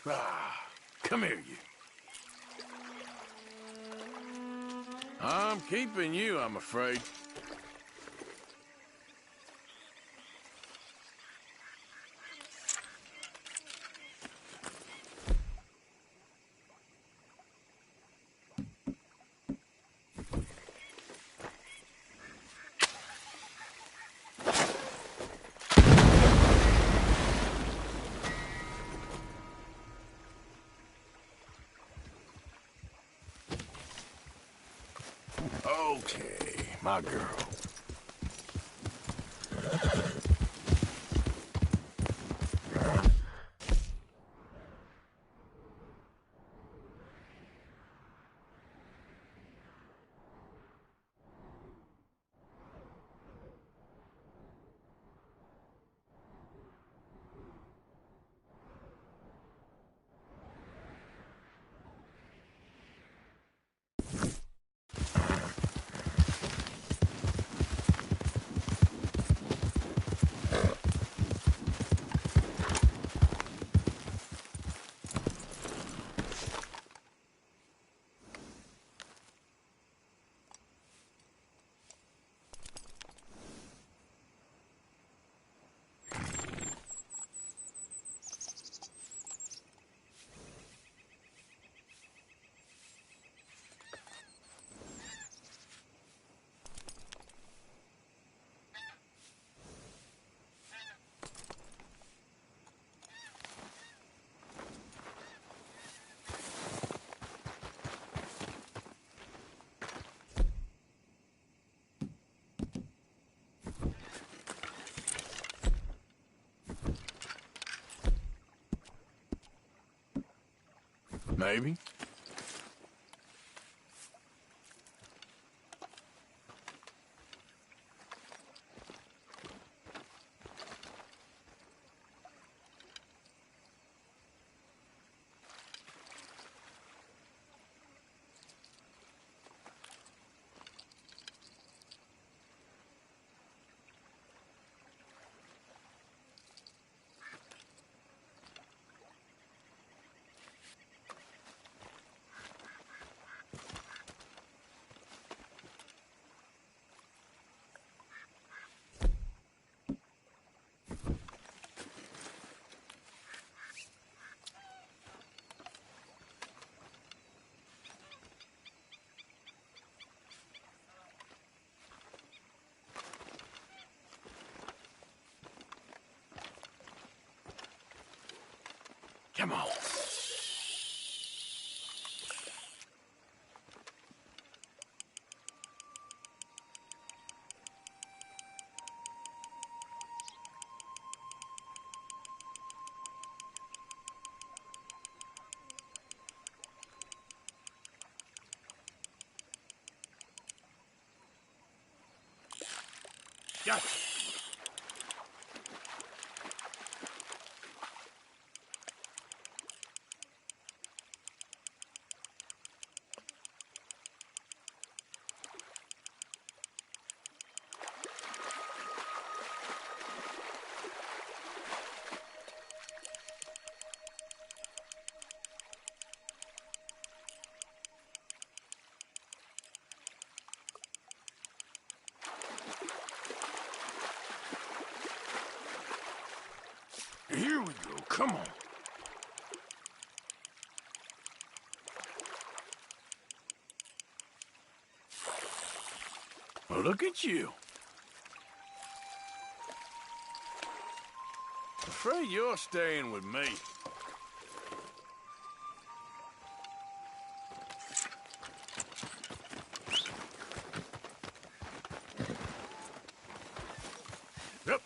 Ah, come here, you. I'm keeping you, I'm afraid. Okay, my girl. Maybe. Come on. Gotcha. Here we go. Come on. Well, look at you. Afraid you're staying with me. Yep.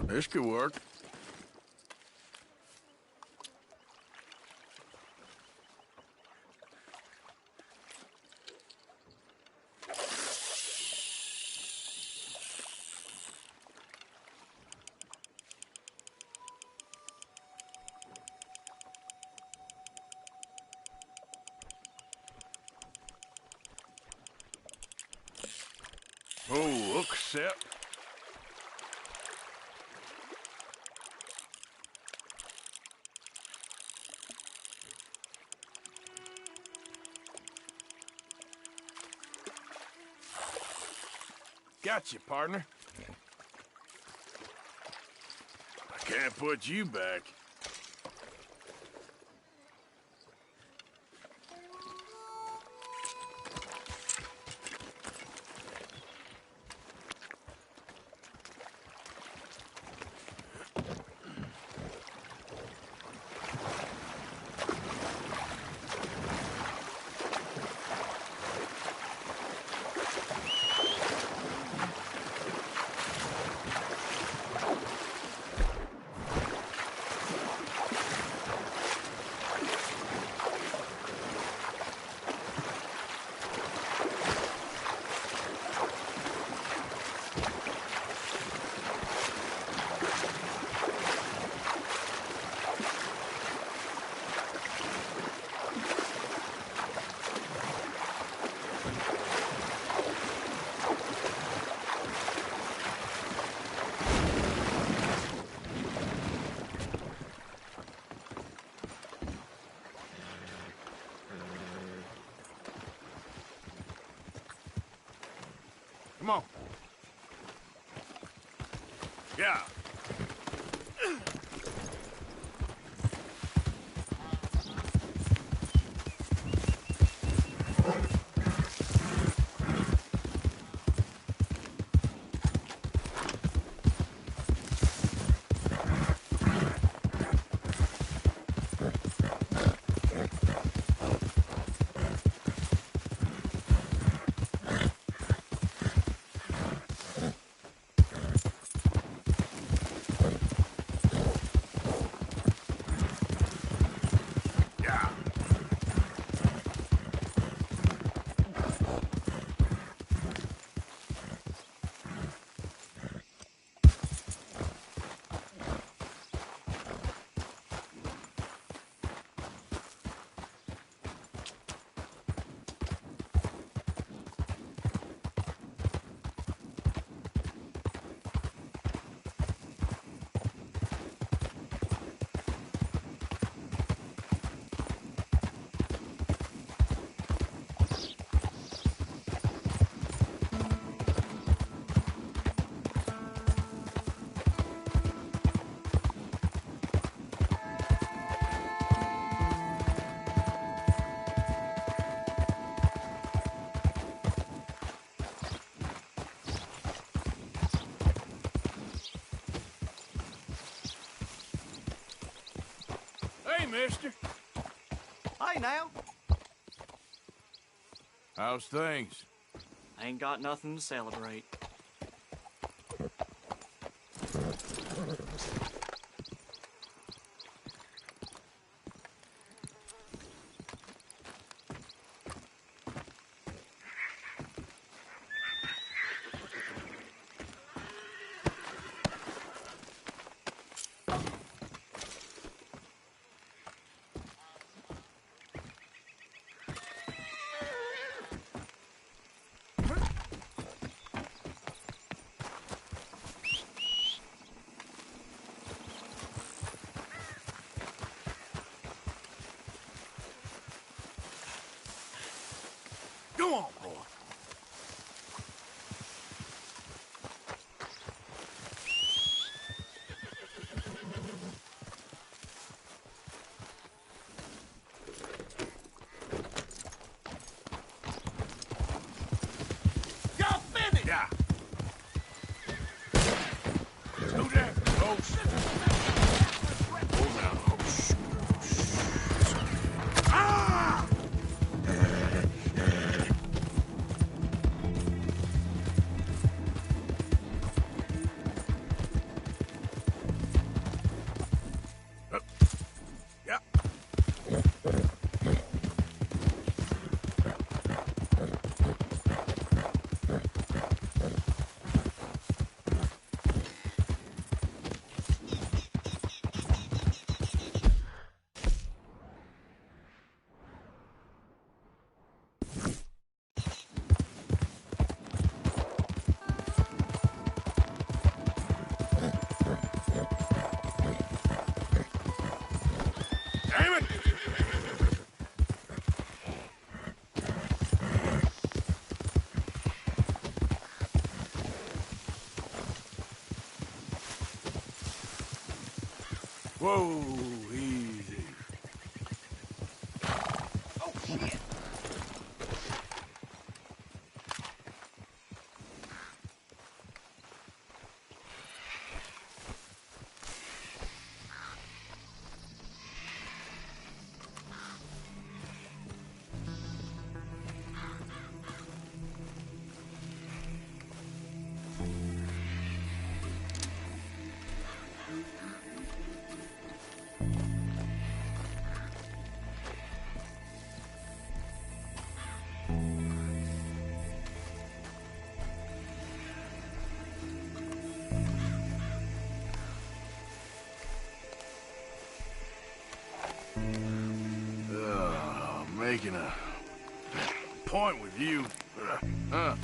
This could work. Oh, look, Sep. Gotcha, partner. I can't put you back. Come on. Yeah. Hey, mister. Hey, now. How's things? Ain't got nothing to celebrate. Go on, boy. Y'all finished! Yeah. Do that, folks. Hold on. Oh, shh. Ah! Whoa, easy. Oh, shit! Making a point with you. Huh?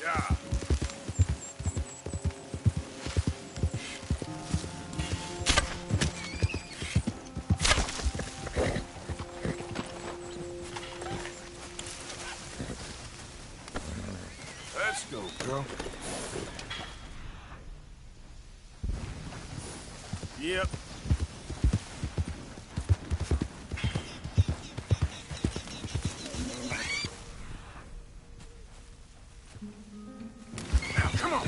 Yeah. Let's go, bro. Yep. Now, come on.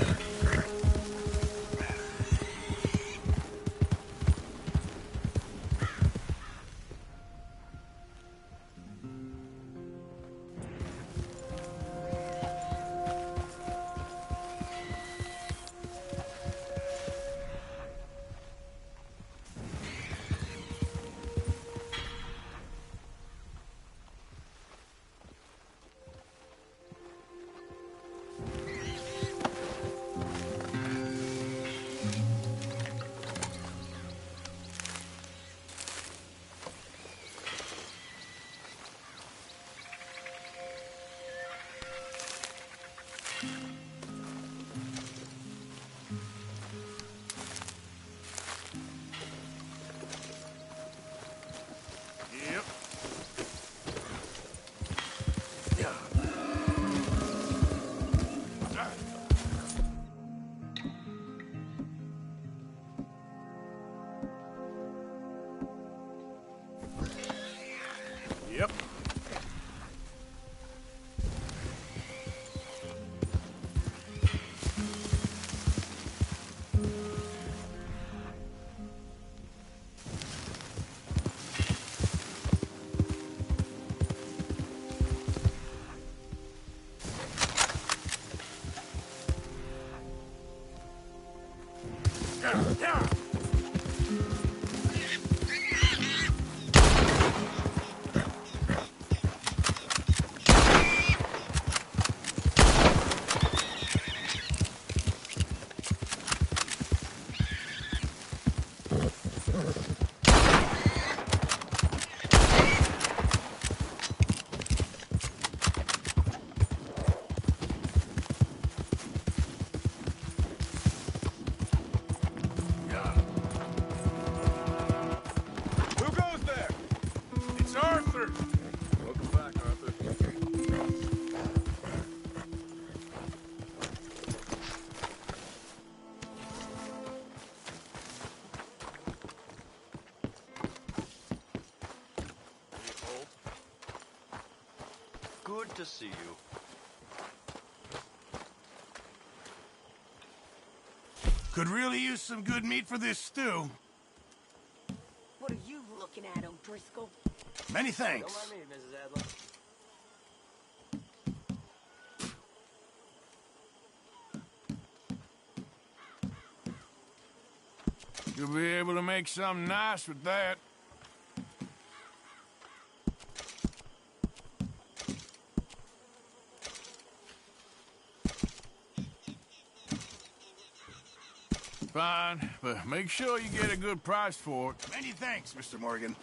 Good to see you. Could really use some good meat for this stew. What are you looking at, O'Driscoll? Many thanks. Don't mind me, Mrs. Adler. You'll be able to make something nice with that. Fine, but make sure you get a good price for it. Many thanks, Mr. Morgan.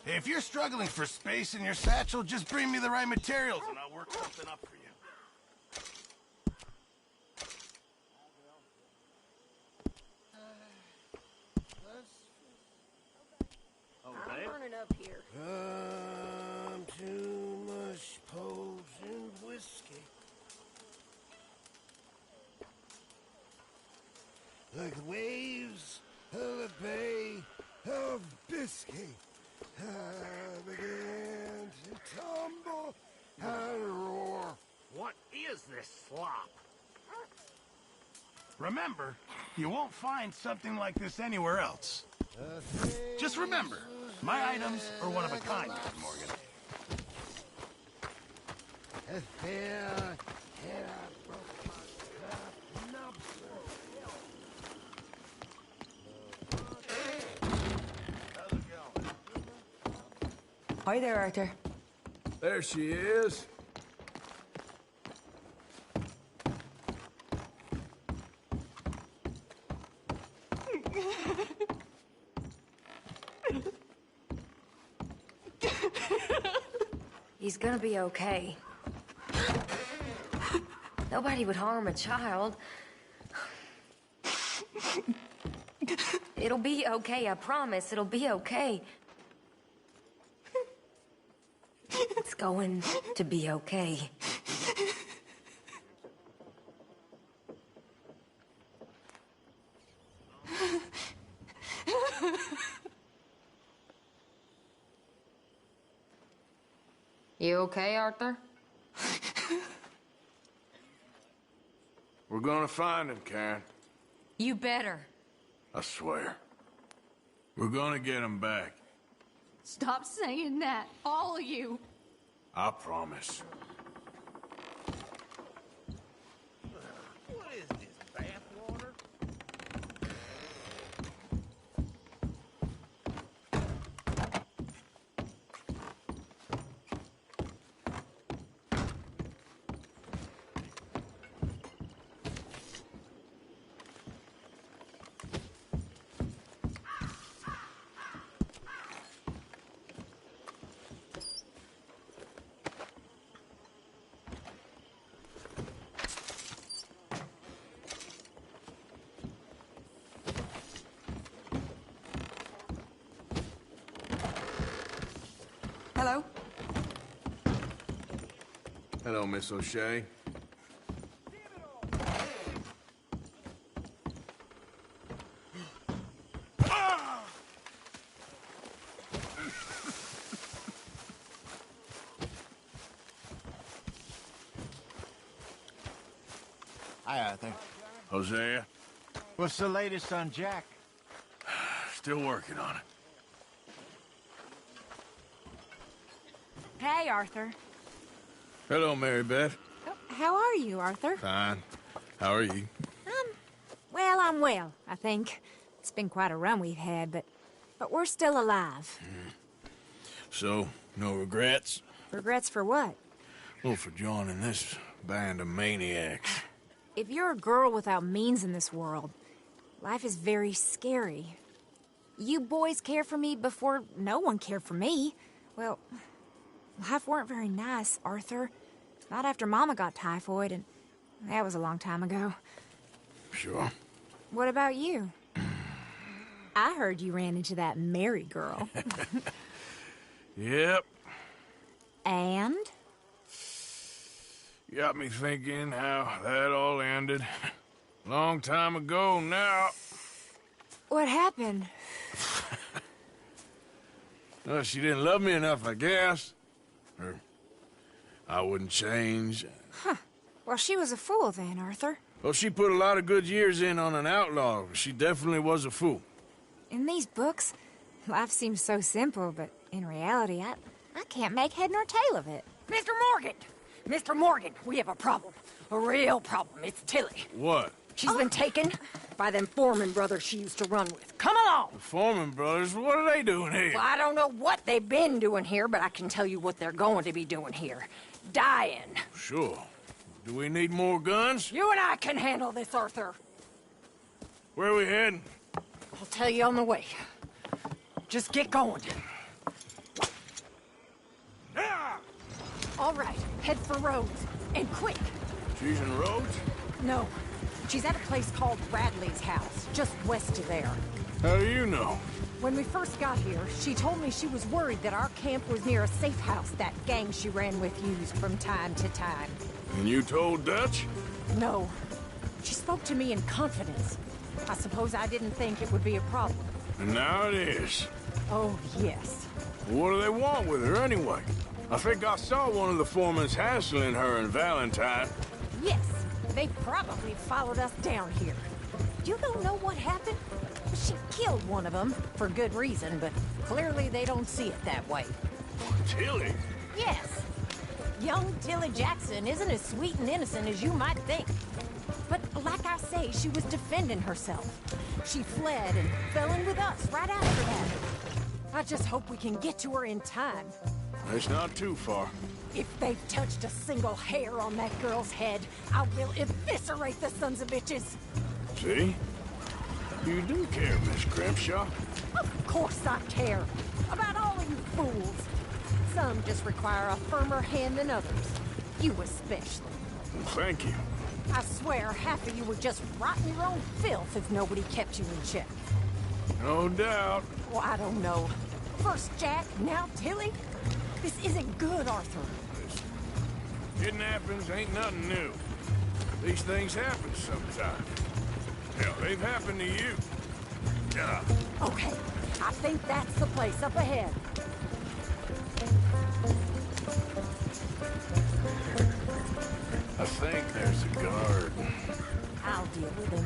If you're struggling for space in your satchel, just bring me the right materials and I'll work something up for you. I'm burning up here. Too much potion whiskey. Like waves of a bay of biscuit, I began to tumble and roar. What is this slop? Remember, you won't find something like this anywhere else. Just remember, my items are one of a kind, Mr. Morgan. Hi there, Arthur. There she is. He's gonna be okay. Nobody would harm a child. It'll be okay, I promise. It'll be okay. It's going to be okay. You okay, Arthur? We're gonna find him, Karen. You better. I swear. We're gonna get him back. Stop saying that, all of you. I promise. What is this, bathwater? Hello? Hello, Miss O'Shea. Hi, Arthur. Hosea, What's the latest on Jack? still working on it. Hey, Arthur. Hello, Mary Beth. How are you, Arthur? Fine. How are you? Well, I'm well, I think. It's been quite a run we've had, but we're still alive. So, no regrets? Regrets for what? Well, for joining this band of maniacs. If you're a girl without means in this world, life is very scary. You boys cared for me before no one cared for me. Well, life weren't very nice, Arthur. Not after Mama got typhoid, and that was a long time ago. Sure. What about you? I heard you ran into that Mary girl. Yep. And? Got me thinking how that all ended. Long time ago now. What happened? Well, she didn't love me enough, I guess. Or I wouldn't change. Well, she was a fool then, Arthur. Well, she put a lot of good years in on an outlaw. She definitely was a fool. In these books, life seems so simple, but in reality, I can't make head nor tail of it. Mr. Morgan! Mr. Morgan, we have a problem. A real problem. It's Tilly. What? She's been taken by them Foreman brothers she used to run with. Come along! The Foreman brothers? What are they doing here? Well, I don't know what they've been doing here, but I can tell you what they're going to be doing here. Dying. Sure. Do we need more guns? You and I can handle this, Arthur. Where are we heading? I'll tell you on the way. Just get going. All right, head for Rhodes. And quick. She's in Rhodes? No, she's at a place called Radley's house, just west of there. How do you know? When we first got here, she told me she was worried that our camp was near a safe house that gang she ran with used from time to time. And you told Dutch? No. She spoke to me in confidence. I suppose I didn't think it would be a problem. And now it is. Oh, yes. What do they want with her anyway? I think I saw one of the foremans hassling her and Valentine. Yes, they probably followed us down here. You don't know what happened? She killed one of them, for good reason, but clearly they don't see it that way. Tilly? Yes. Young Tilly Jackson isn't as sweet and innocent as you might think. But like I say, she was defending herself. She fled and fell in with us right after that. I just hope we can get to her in time. It's not too far. If they've touched a single hair on that girl's head, I will eviscerate the sons of bitches. See? You do care, Miss Grimshaw. Of course I care. About all of you fools. Some just require a firmer hand than others. You especially. Thank you. I swear half of you would just rot in your own filth if nobody kept you in check. No doubt. Well, I don't know. First Jack, now Tilly? This isn't good, Arthur. Kidnappings ain't nothing new. These things happen sometimes. Hell, they've happened to you. Yeah. Okay, I think that's the place up ahead. I think there's a guard. I'll deal with him.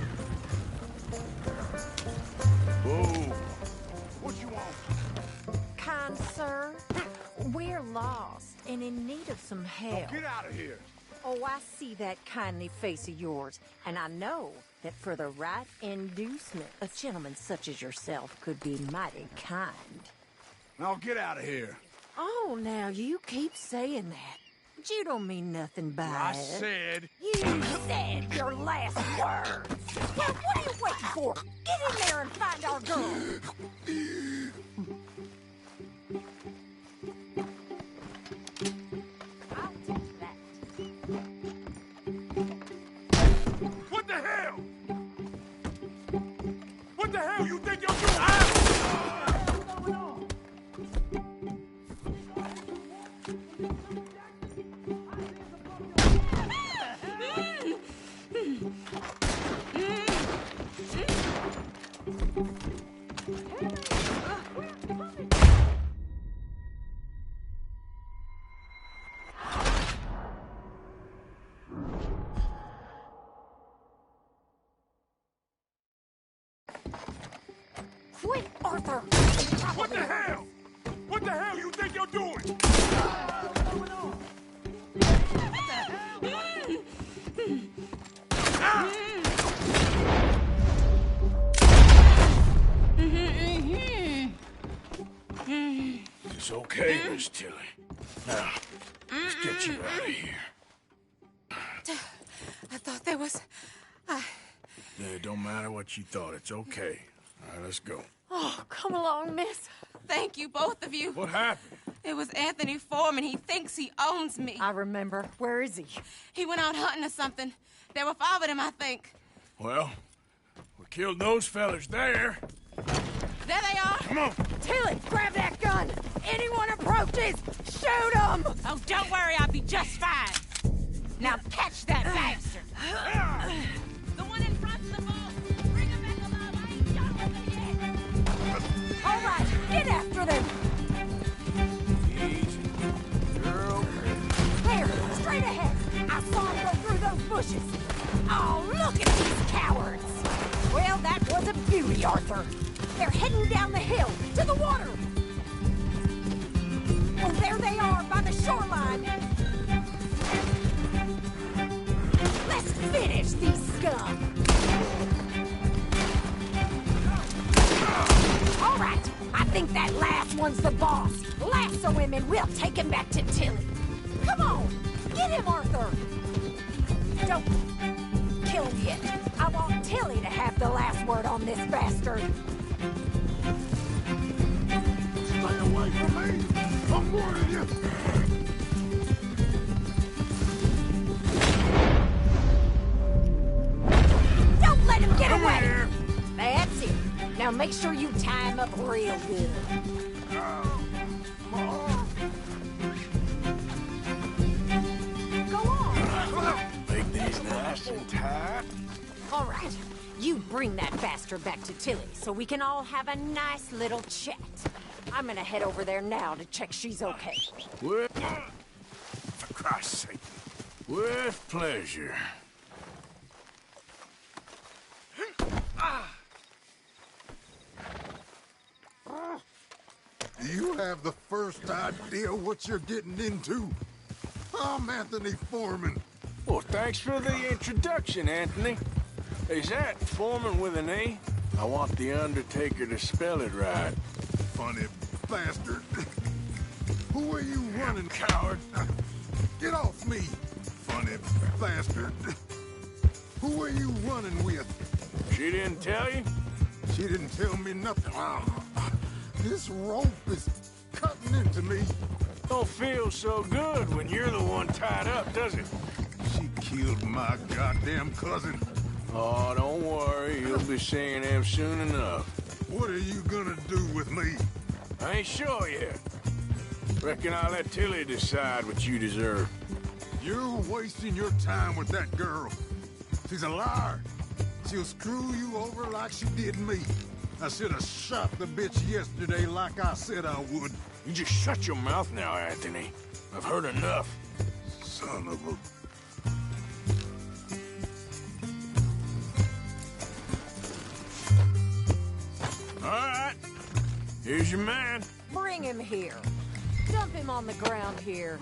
Whoa. What you want? Kind sir, we're lost and in need of some help. Get out of here. Oh, I see that kindly face of yours, and I know that for the right inducement, a gentleman such as yourself could be mighty kind. Now get out of here. Oh, now you keep saying that. But you don't mean nothing by I it. said... You said your last words. Well, what are you waiting for? Get in there and find our girl. I'll take that. What the hell? What the hell you think you're doing? Quick, Arthur! What the hell? What the hell you think you're doing? It's okay, Miss Tilly. Now, let's get you out of here. I thought there was... Yeah, it don't matter what you thought. It's okay. All right, let's go. Oh, come along, miss. Thank you, both of you. What happened? It was Anthony Foreman. He thinks he owns me. I remember. Where is he? He went out hunting or something. There were 5 of them, I think. Well, we killed those fellas there. There they are. Come on. Tilly, grab that gun! Anyone approaches, shoot them! Oh, don't worry. I'll be just fine. Now catch that bastard! The one in front's the boss. Bring him back alive. I ain't done with it yet. All right, get after them! Easy. You're okay. There! weary, Arthur. They're heading down the hill, to the water. Oh, there they are, by the shoreline. Let's finish these scum. All right, I think that last one's the boss. Lasso him and we'll take him back to Tilly. Come on, get him, Arthur. Don't kill him yet. I want Tilly to have the last word on this bastard. Stay away from me! I'm warning you! Don't let him get Come away! here. That's it. Now make sure you tie him up real good. Go on. Make these nice and tight. All right. You bring that bastard back to Tilly so we can all have a nice little chat. I'm gonna head over there now to check she's okay. For Christ's sake. With pleasure. Do you have the first idea what you're getting into? I'm Anthony Foreman. Well, thanks for the introduction, Anthony. Is that Foreman with an A? I want the Undertaker to spell it right. Funny bastard. Who are you running? Coward. Get off me, funny bastard. Who are you running with? She didn't tell you? She didn't tell me nothing. This rope is cutting into me. Don't feel so good when you're the one tied up, does it? She killed my goddamn cousin. Oh, don't worry. You'll be seeing him soon enough. What are you gonna do with me? I ain't sure yet. Reckon I'll let Tilly decide what you deserve. You're wasting your time with that girl. She's a liar. She'll screw you over like she did me. I should have shot the bitch yesterday like I said I would. You just shut your mouth now, Anthony. I've heard enough. Son of a... All right. Here's your man. Bring him here. Dump him on the ground here.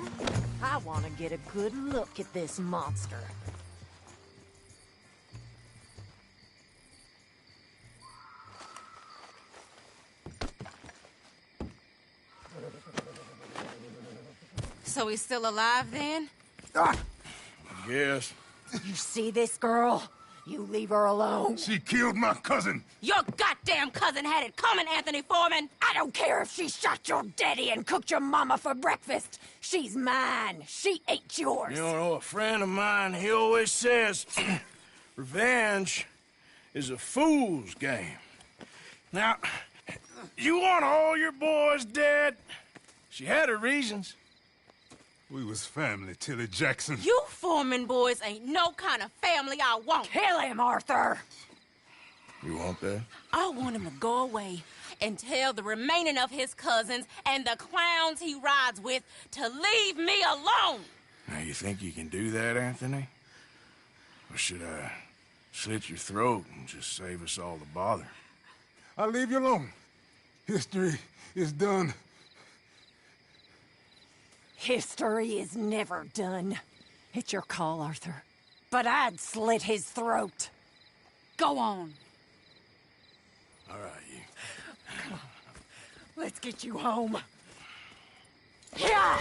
I want to get a good look at this monster. So he's still alive then? Yes. You see this girl? You leave her alone. She killed my cousin. Your goddamn cousin had it coming, Anthony Foreman! I don't care if she shot your daddy and cooked your mama for breakfast. She's mine. She ate yours. You know, a friend of mine, he always says, revenge is a fool's game. Now, you want all your boys dead? She had her reasons. We was family, Tilly Jackson. You Foreman boys ain't no kind of family I want. Kill him, Arthur. You want that? I want him to go away and tell the remaining of his cousins and the clowns he rides with to leave me alone. Now, you think you can do that, Anthony? Or should I slit your throat and just save us all the bother? I'll leave you alone. History is done. History is never done. It's your call, Arthur. But I'd slit his throat. Go on. All right, you. Come on. Let's get you home. Yeah!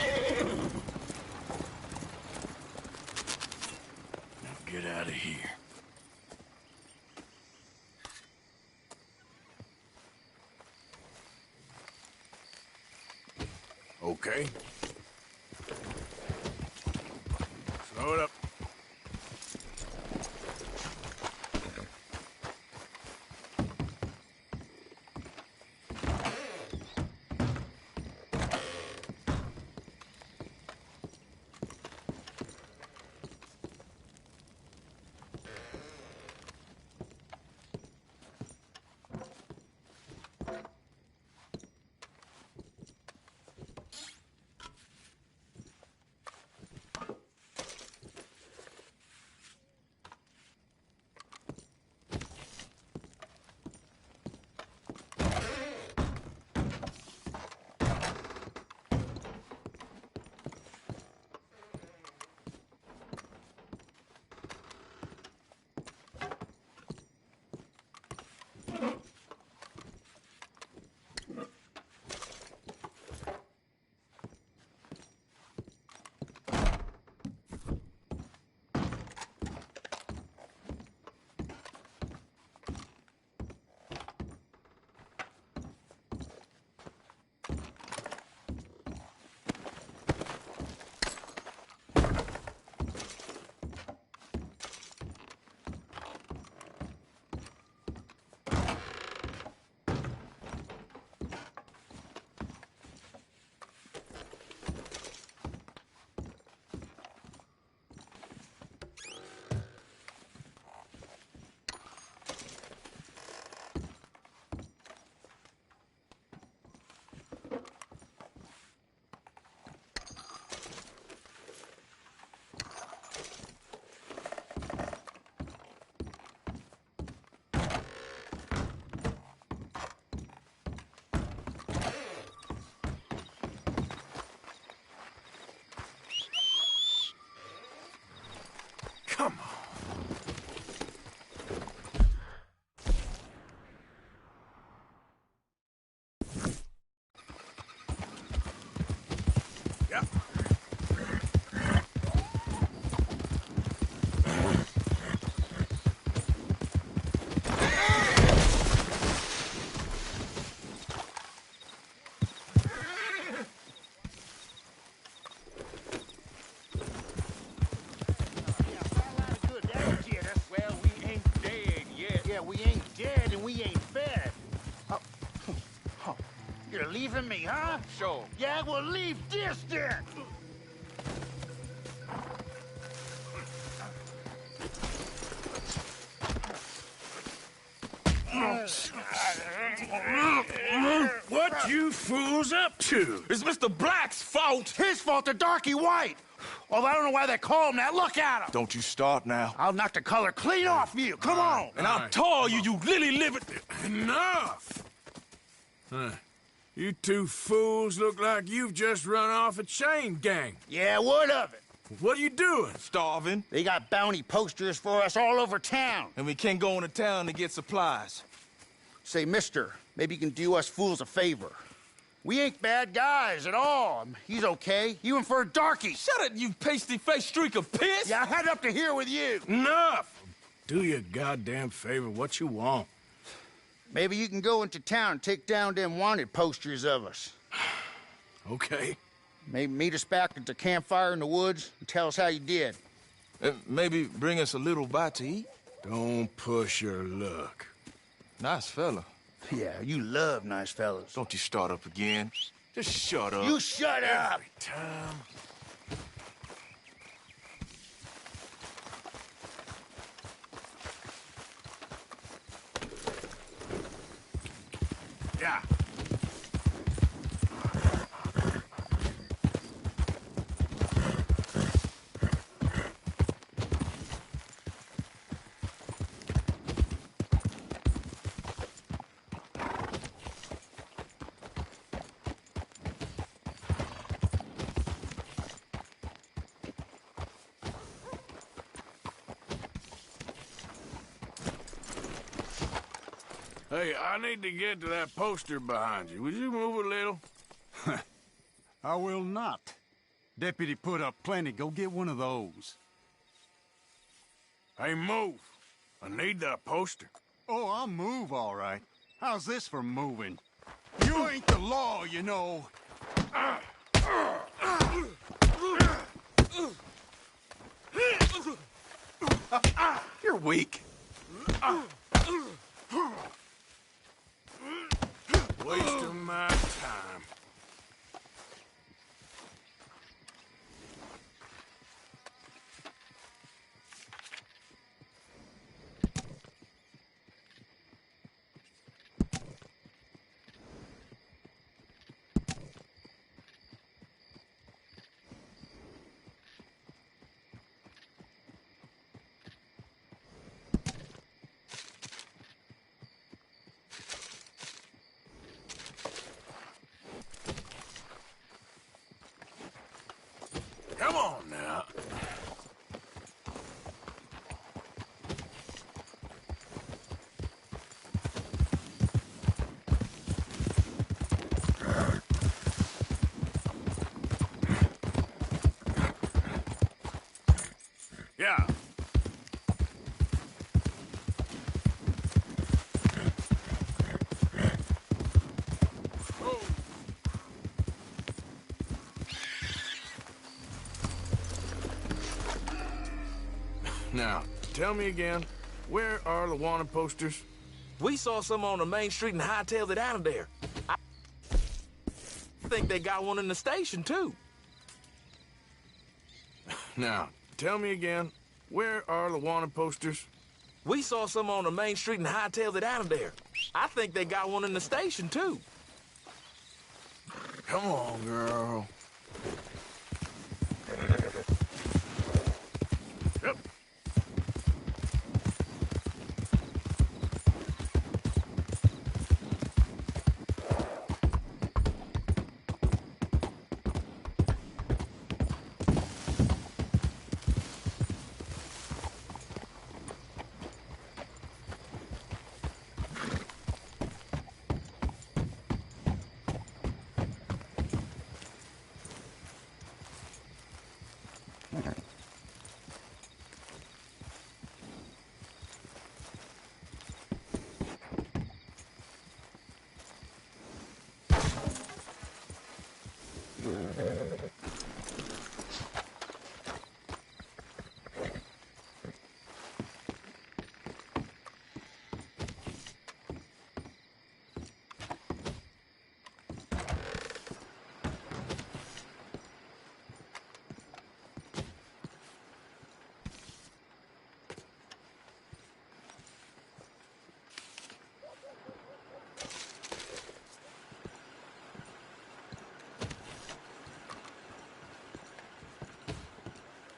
Now get out of here. Okay. Throw it up. Come on. Yep. Well, we ain't dead yet. Yeah, we ain't dead and we ain't fed. Oh. Oh. You're leaving me, huh? Sure. Yeah, well, leave this then. What you fools up to? It's Mr. Black's fault. His fault, the darky white. Well, I don't know why they call him that. Look at him. Don't you start now. I'll knock the color clean off you. Come on. And I'll tar you, you lily-livered... Enough! Huh. You two fools look like you've just run off a chain gang. Yeah, what of it? What are you doing? Starving. They got bounty posters for us all over town. And we can't go into town to get supplies. Say, mister, maybe you can do us fools a favor. We ain't bad guys at all. He's okay. Even for a darky. Shut it, you pasty-faced streak of piss! Yeah, I had up to here with you. Enough! Do your goddamn favor what you want. Maybe you can go into town and take down them wanted posters of us. Okay. Maybe meet us back at the campfire in the woods and tell us how you did. Maybe bring us a little bite to eat. Don't push your luck. Nice fella. Yeah, you love nice fellas. Don't you start up again. Just shut up. You shut up! Tom. Yeah. Hey, I need to get to that poster behind you. Would you move a little? I will not. Deputy put up plenty. Go get one of those. Hey, move. I need that poster. Oh, I'll move, all right. How's this for moving? You ain't the law, you know. You're weak. Wasting my time. Come on now. Yeah. Now, tell me again, where are the wanted posters? We saw some on the main street and hightailed it out of there. I think they got one in the station, too. Now, tell me again, where are the wanted posters? We saw some on the main street and hightailed it out of there. I think they got one in the station, too. Come on, girl. Yep.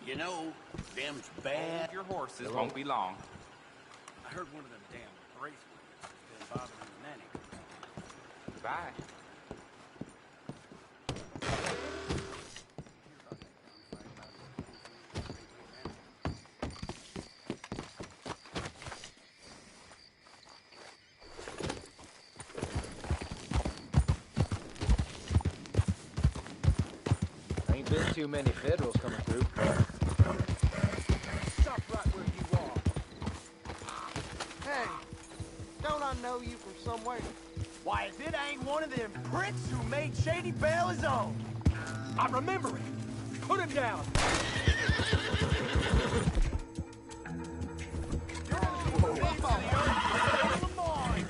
You know, them's bad. Hold your horses, won't be long. I heard one of them damn bracelets been bothering the nanny. Bye. Ain't been too many Federals coming through. Stop right where you are. Hey, don't I know you from somewhere? Why, if it ain't one of them pricks who made Shady Belle his own. I remember it. Put him down.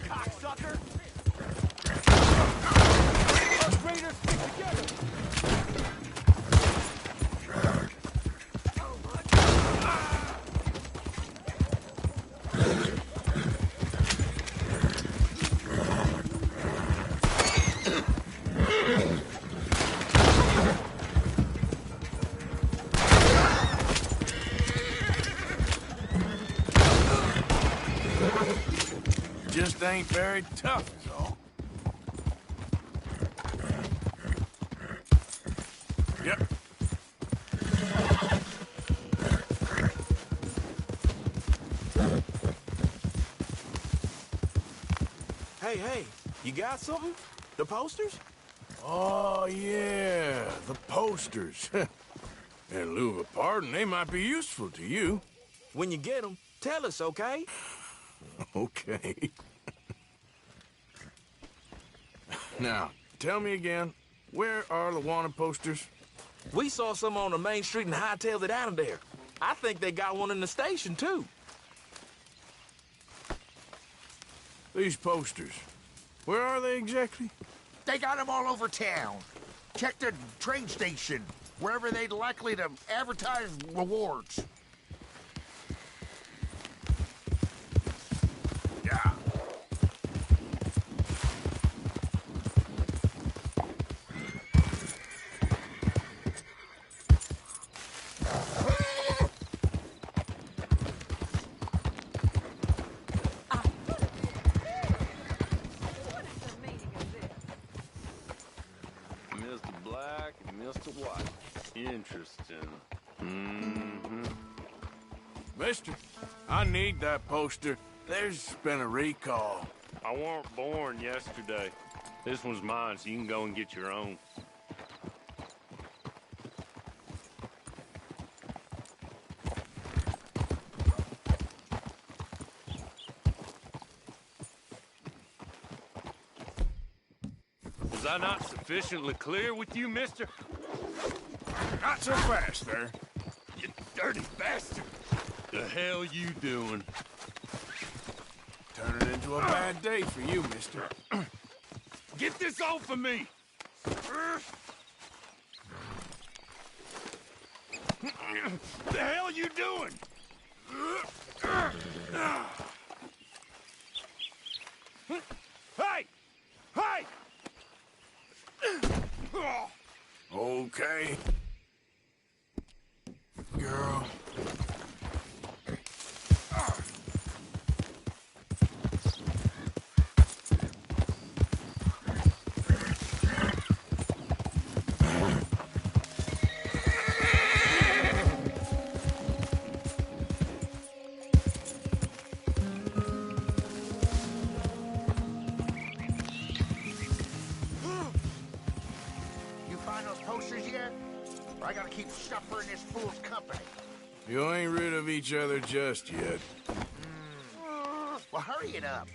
Cocksucker! Us raiders stick together! Just ain't very tough, is all. Yep. Hey, you got something? The posters? Oh, yeah, the posters. In lieu of a pardon, they might be useful to you. When you get them, tell us, okay? Okay. Now, tell me again, where are the wanted posters? We saw some on the main street and hightailed it out of there. I think they got one in the station, too. These posters, where are they exactly? They got them all over town. Check the train station, wherever they'd likely to advertise rewards. Yeah. Mr. Black and Mr. White. Interesting. Mm-hmm. Mister, I need that poster. There's been a recall. I weren't born yesterday. This one's mine, so you can go and get your own. Was I not sufficiently clear with you, mister? Not so fast, sir. You dirty bastard! The hell you doing? Turning into a bad day for you, mister. Get this off of me! The hell you doing? Hey! Hey! Okay. Girl. You find those posters yet? Or I gotta keep suffering this fool's company. You ain't rid of each other just yet. Well, hurry it up.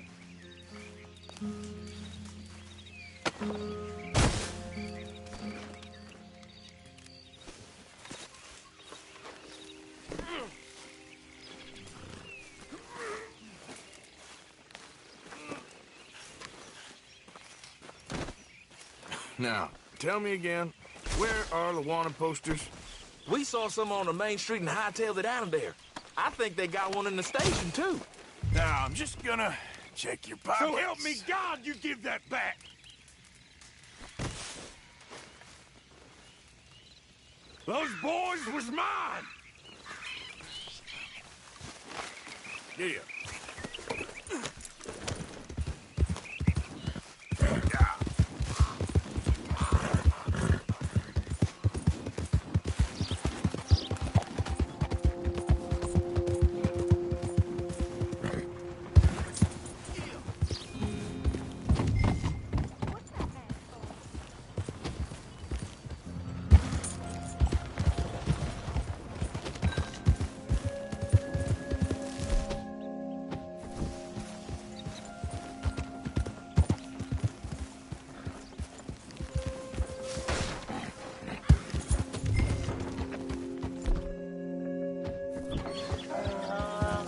Now, tell me again, where are the wanted posters? We saw some on the main street and hightailed it out of there. I think they got one in the station, too. Now, I'm just gonna check your pockets. So help me God, you give that back! Those boys was mine! Yeah.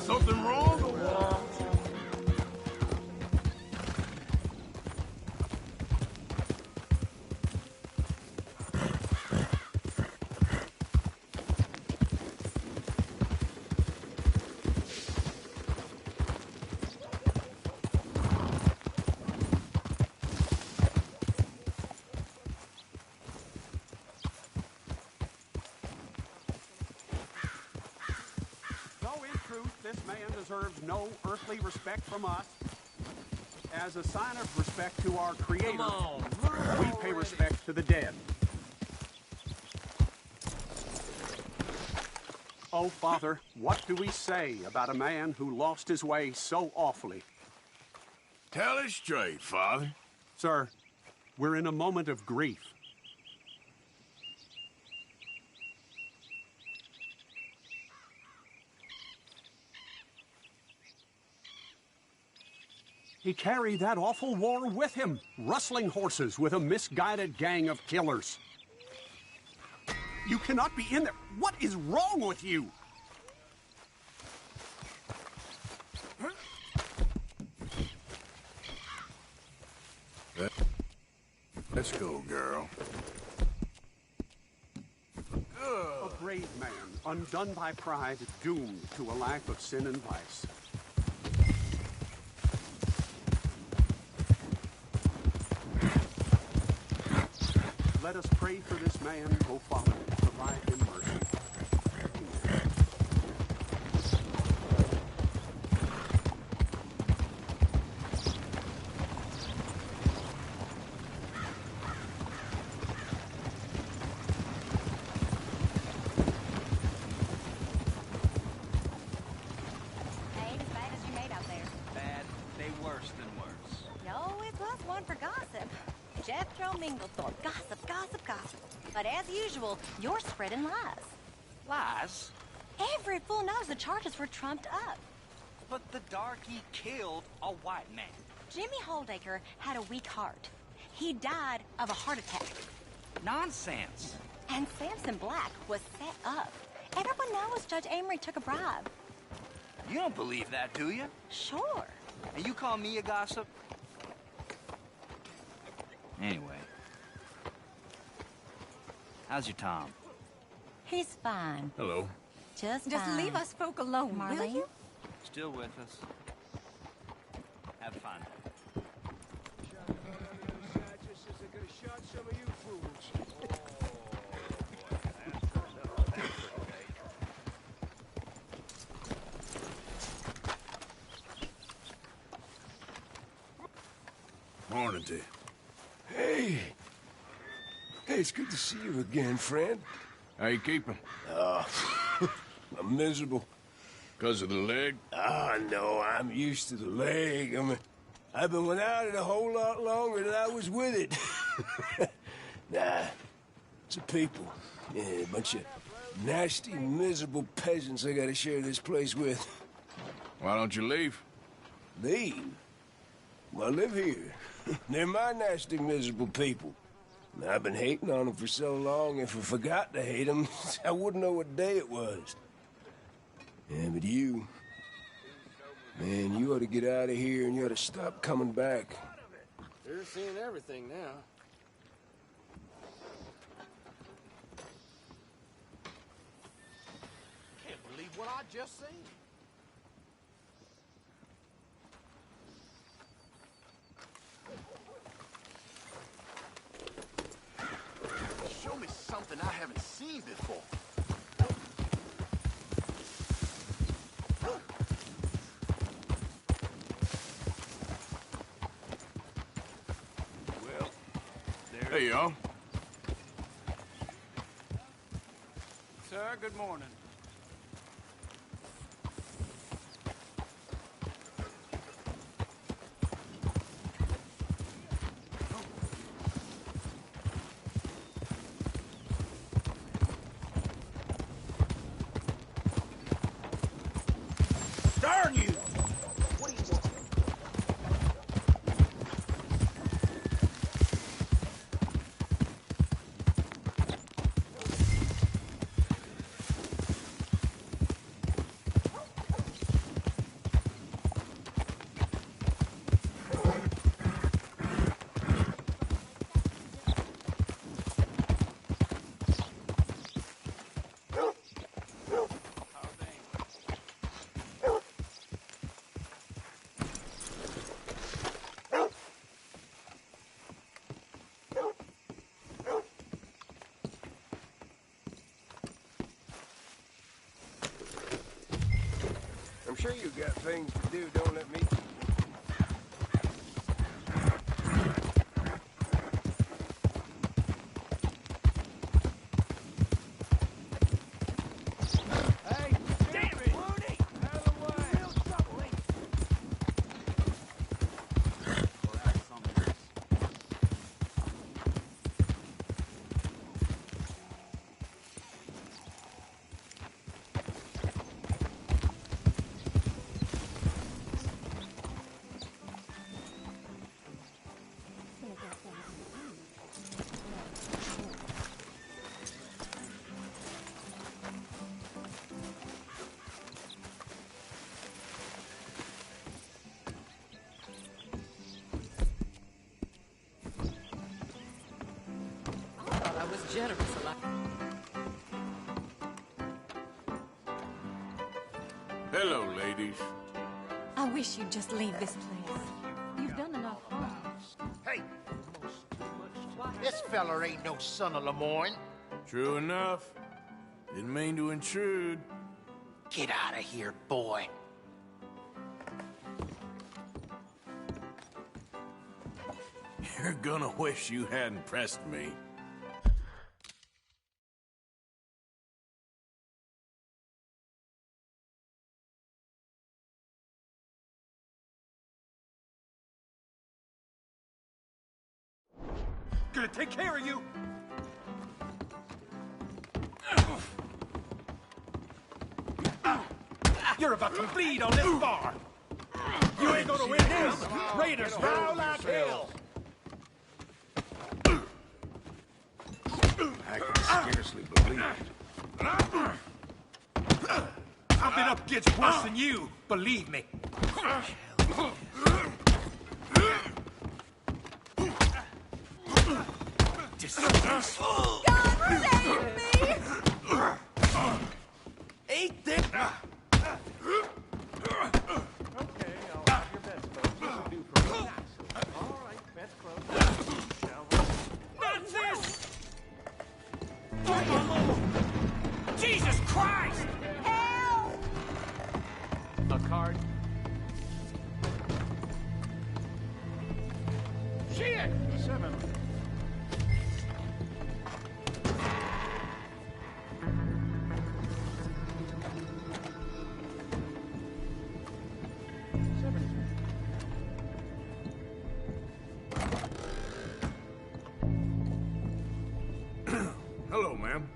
Something wrong or what? This man deserves no earthly respect from us. As a sign of respect to our Creator, we pay respect to the dead. Oh, Father, what do we say about a man who lost his way so awfully? Tell it straight, Father. Sir, we're in a moment of grief. He carried that awful war with him, rustling horses with a misguided gang of killers. You cannot be in there. What is wrong with you? Let's go, girl. A brave man, undone by pride, doomed to a life of sin and vice. Let us pray for this man, O Father, provide him mercy. Ain't as bad as you made out there. Bad, they worse than worse. You always was one for gossip. Jethro Minglethorpe, gossip, gossip, gossip. But as usual, you're spreading lies. Lies? Every fool knows the charges were trumped up. But the darky killed a white man. Jimmy Holdaker had a weak heart. He died of a heart attack. Nonsense. And Samson Black was set up. Everyone knows Judge Amory took a bribe. You don't believe that, do you? Sure. And you call me a gossip? Anyway. How's your Tom? He's fine. Hello. Just Just fine. leave us folk alone, will Marlene? you? Still with us. Have fun. Morning to you. Hey. Hey, it's good to see you again, friend. How you keeping? I'm miserable. 'Cause of the leg? No, I'm used to the leg. I've been without it a whole lot longer than I was with it. Nah, it's the people. Yeah, a bunch of nasty, miserable peasants I gotta share this place with. Why don't you leave? Leave? Well, I live here. They're my nasty, miserable people. I've been hating on them for so long, if I forgot to hate them, I wouldn't know what day it was. Yeah, but you... Man, you ought to get out of here and you ought to stop coming back. You're seeing everything now. what I just seen. Show me something I haven't seen before. Well, there you go. Sir, good morning. Darn you! What do you want? I'm sure you got things to do. Don't let me. Hey, damn it! Mooney! Out of the way! Real trouble, ain't I was generous a lot. Hello, ladies. I wish you'd just leave this place. You've done enough harm. Hey! This feller ain't no son of Lemoyne. True enough. Didn't mean to intrude. Get out of here, boy. You're gonna wish you hadn't pressed me. gonna take care of you. You're about to bleed on this bar. You ain't gonna win this. Raiders row like hell. I can scarcely believe it. I've been up against worse than you, believe me. God save me! Ain't this? Okay, I'll have your best clothes. This'll do for me nicely. All right, best clothes. Shall we? Not this! Oh, my Lord! Jesus Christ! Help! A card? Shit! 7. Hello, ma'am.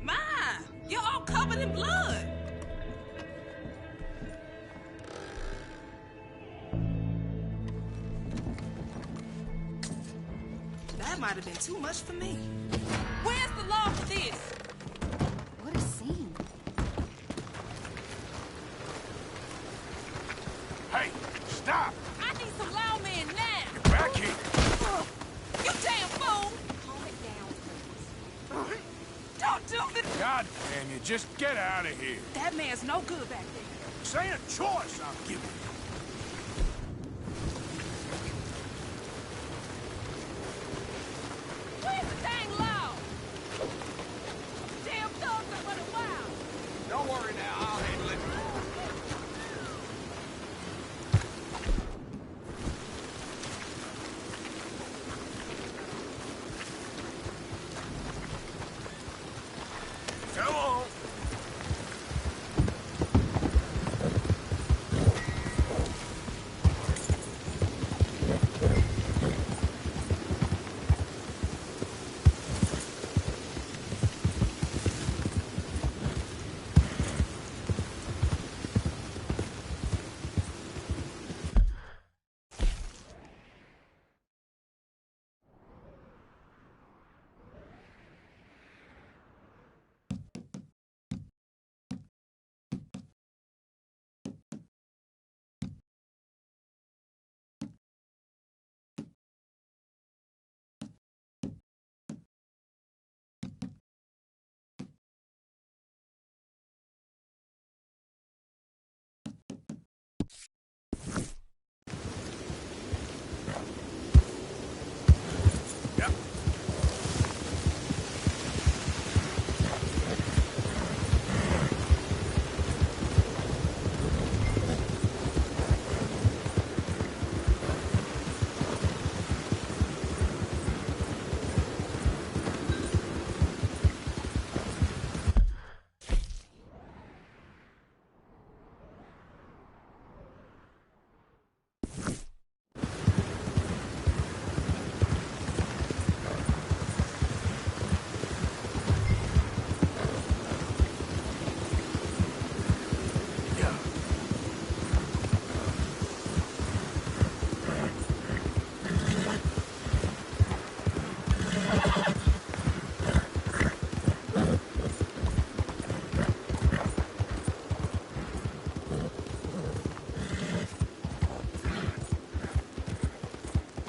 My, you're all covered in blood. That might have been too much for me. Where's the law for this? What a scene. Hey, stop! I need some lawmen now. Get back here! You damn fool! Calm it down, please. Don't do this! God damn you, just get out of here. That man's no good back there. This ain't a choice I'm giving you. Where's the dang law? Damn thugs are running wild. Don't worry now, I'll handle it. Come on.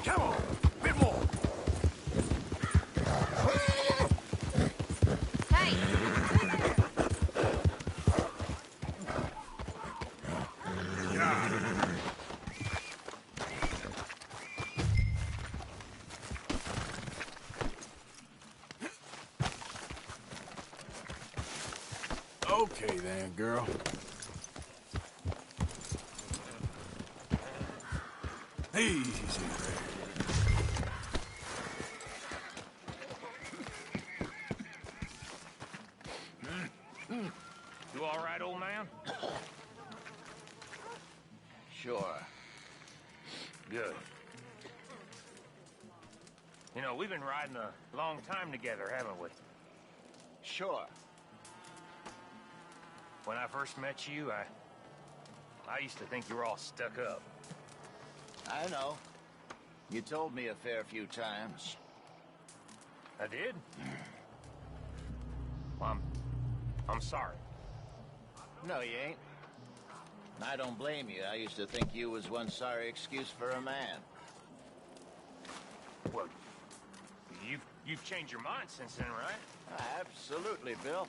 Come on, bit more. Hey! Okay then, girl. Easy there. You all right, old man? Sure. Good. You know, we've been riding a long time together, haven't we? Sure. When I first met you, I used to think you were all stuck up. I know. You told me a fair few times. I did? Well, I'm sorry. No, you ain't. I don't blame you. I used to think you was one sorry excuse for a man. Well, you've changed your mind since then, right? Absolutely, Bill.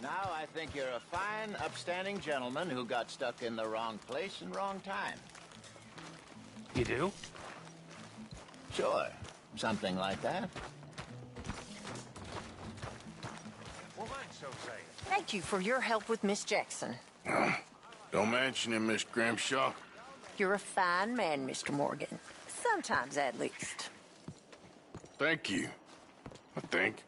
Now I think you're a fine, upstanding gentleman who got stuck in the wrong place and wrong time. You do? Sure. Something like that. Well, thanks, Jose. Thank you for your help with Miss Jackson. Don't mention it, Miss Grimshaw. You're a fine man, Mr. Morgan. Sometimes, at least. Thank you, I think.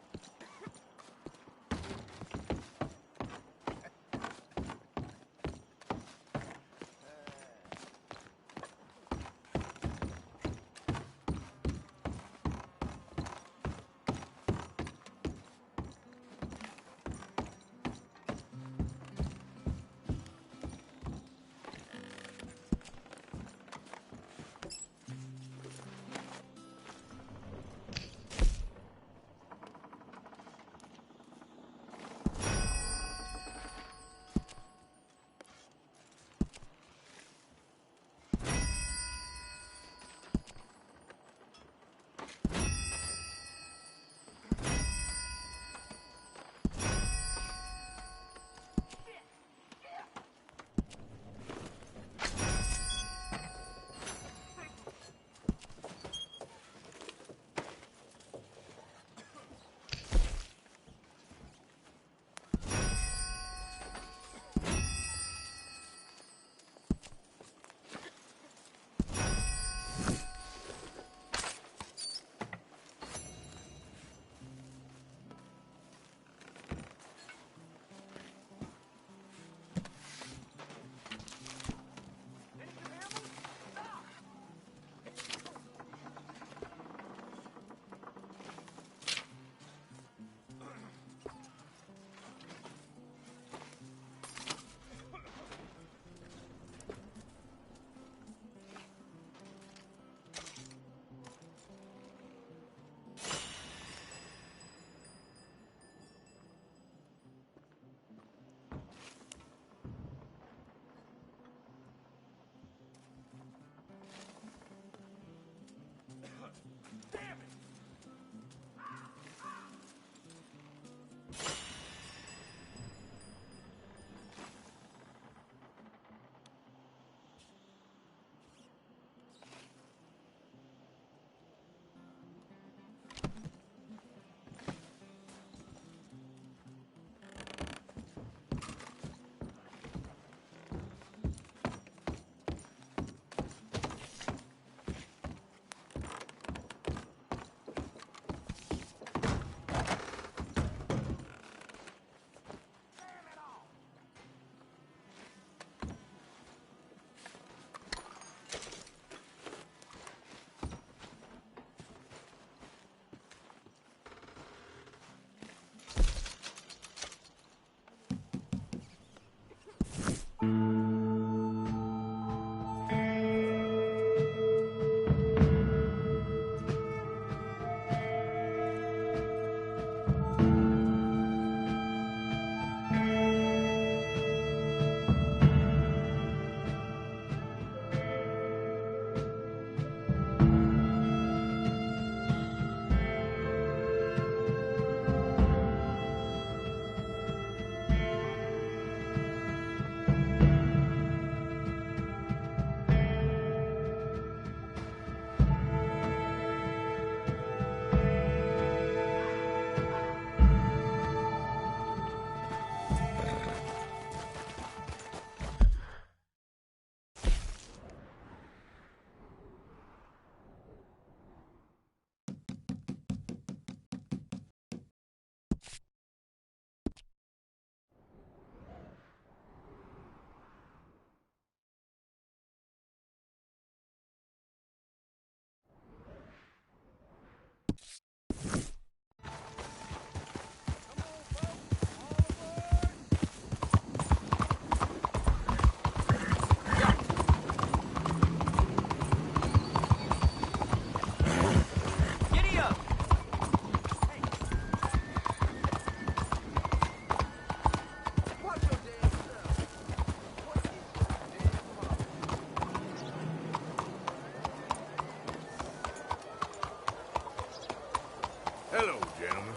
Hello, gentlemen.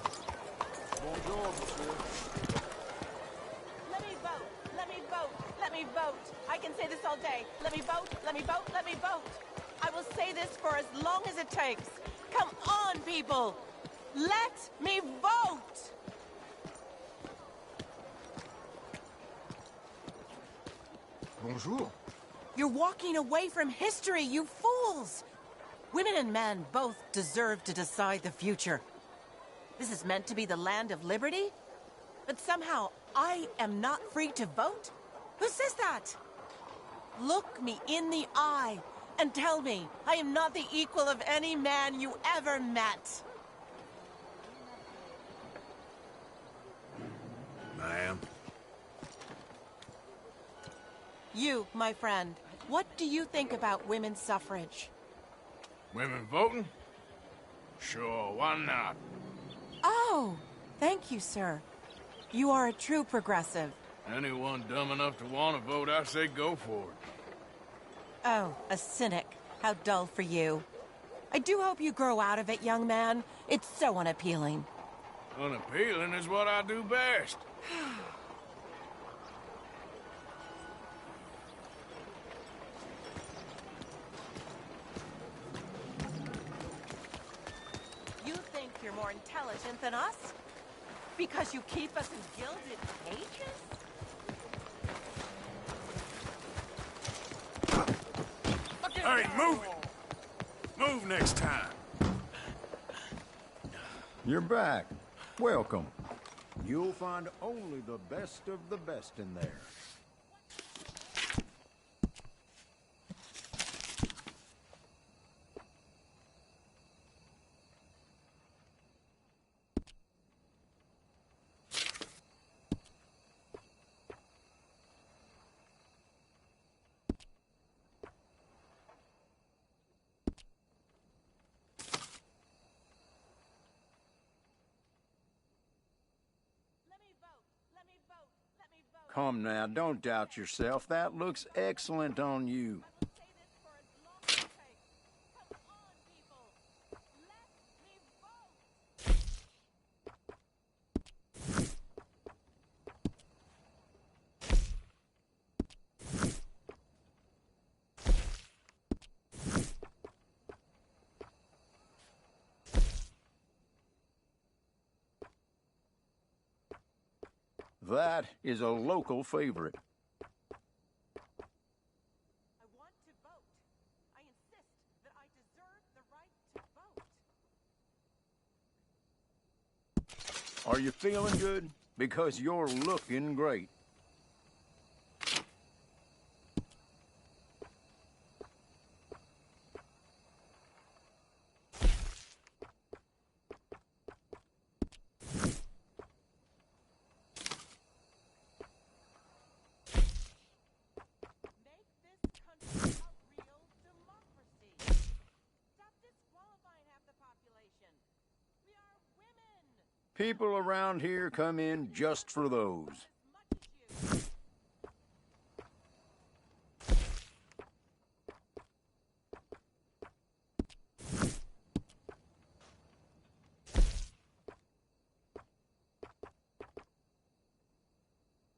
Bonjour, monsieur. Let me vote. Let me vote. Let me vote. I can say this all day. Let me vote. Let me vote. Let me vote. I will say this for as long as it takes. Come on, people. Let me vote. Bonjour. You're walking away from history, you fools. Women and men both deserve to decide the future. This is meant to be the land of liberty, but somehow I am not free to vote? Who says that? Look me in the eye and tell me I am not the equal of any man you ever met. Ma'am. You, my friend, what do you think about women's suffrage? Women voting? Sure, why not? Oh, thank you, sir. You are a true progressive. Anyone dumb enough to want to vote, I say go for it. Oh, a cynic. How dull for you. I do hope you grow out of it, young man. It's so unappealing. Unappealing is what I do best. You think you're more intelligent than us? Because you keep us in gilded cages? Hey, move it! Move next time. You're back. Welcome. You'll find only the best of the best in there. Come now, don't doubt yourself. That looks excellent on you. That is a local favorite. I want to vote. I insist that I deserve the right to vote. Are you feeling good? Because you're looking great. People around here come in just for those.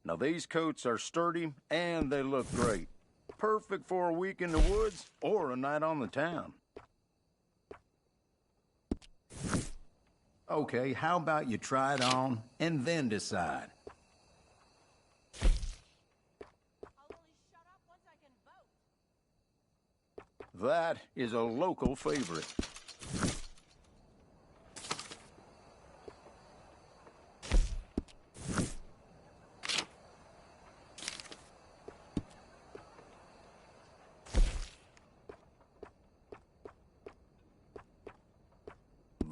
Now these coats are sturdy and they look great. Perfect for a week in the woods or a night on the town. Okay, how about you try it on and then decide? That is a local favorite.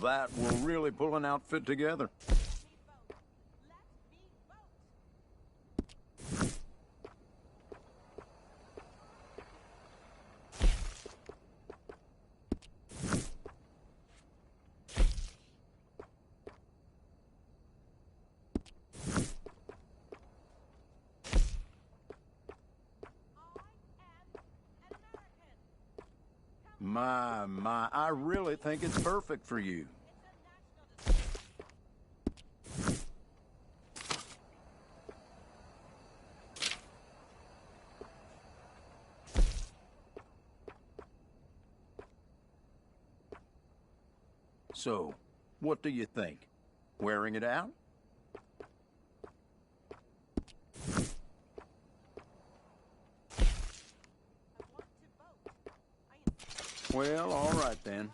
That will really pull an outfit together. My, I really think it's perfect for you. So, what do you think? Wearing it out? Well, all right then.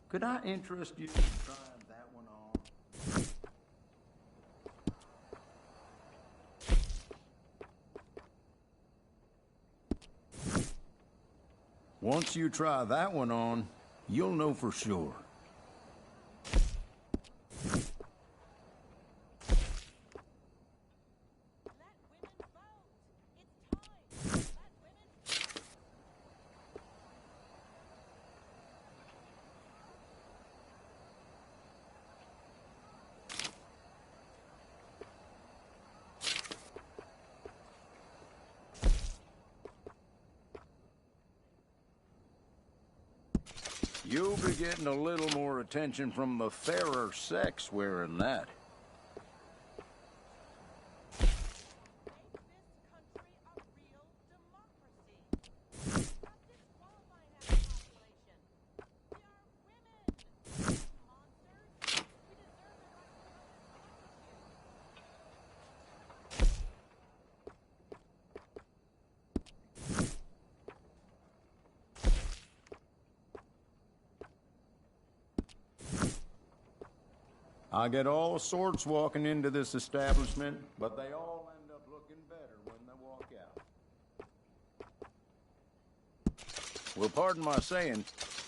Could I interest you in trying that one on? Once you try that one on, you'll know for sure. You'll be getting a little more attention from the fairer sex wearing that. I get all sorts walking into this establishment, but they all end up looking better when they walk out. Well, pardon my saying,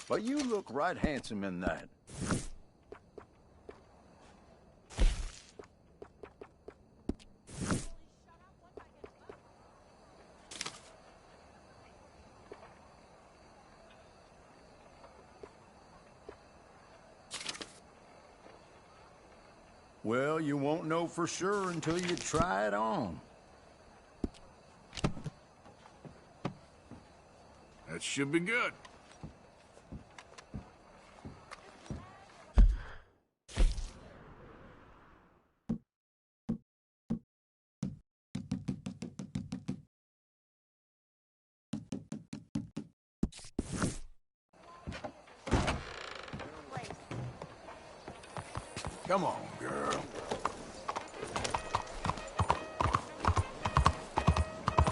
but you look right handsome in that. Well, you won't know for sure until you try it on. That should be good. Come on, girl.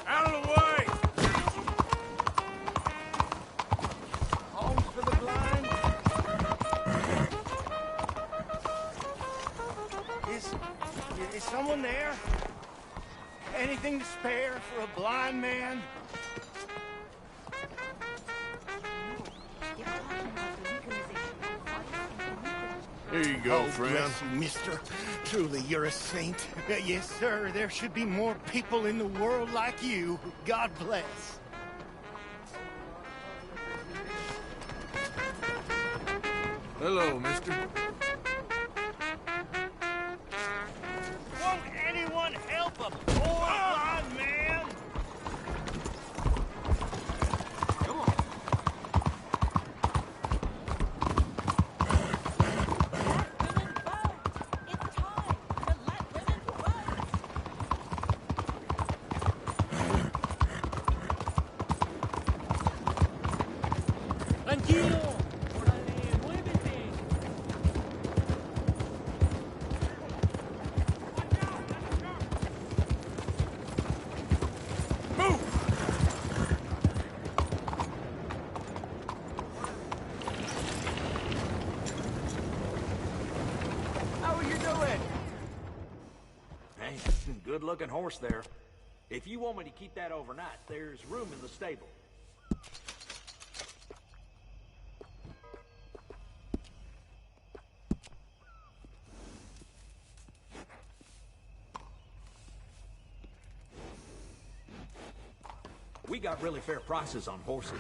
Out of the way! Homes for the blind? Is someone there? Anything to spare for a blind man? Here you go, friend. Bless you, mister. Truly, you're a saint. Yes, sir. There should be more people in the world like you. God bless. Hello, mister. Won't anyone help a poor blind man? Come on. Tranquilo. Órale, muévete. Move! How are you doing? Hey, good-looking horse there. If you want me to keep that overnight, there's room in the stable. We got really fair prices on horses.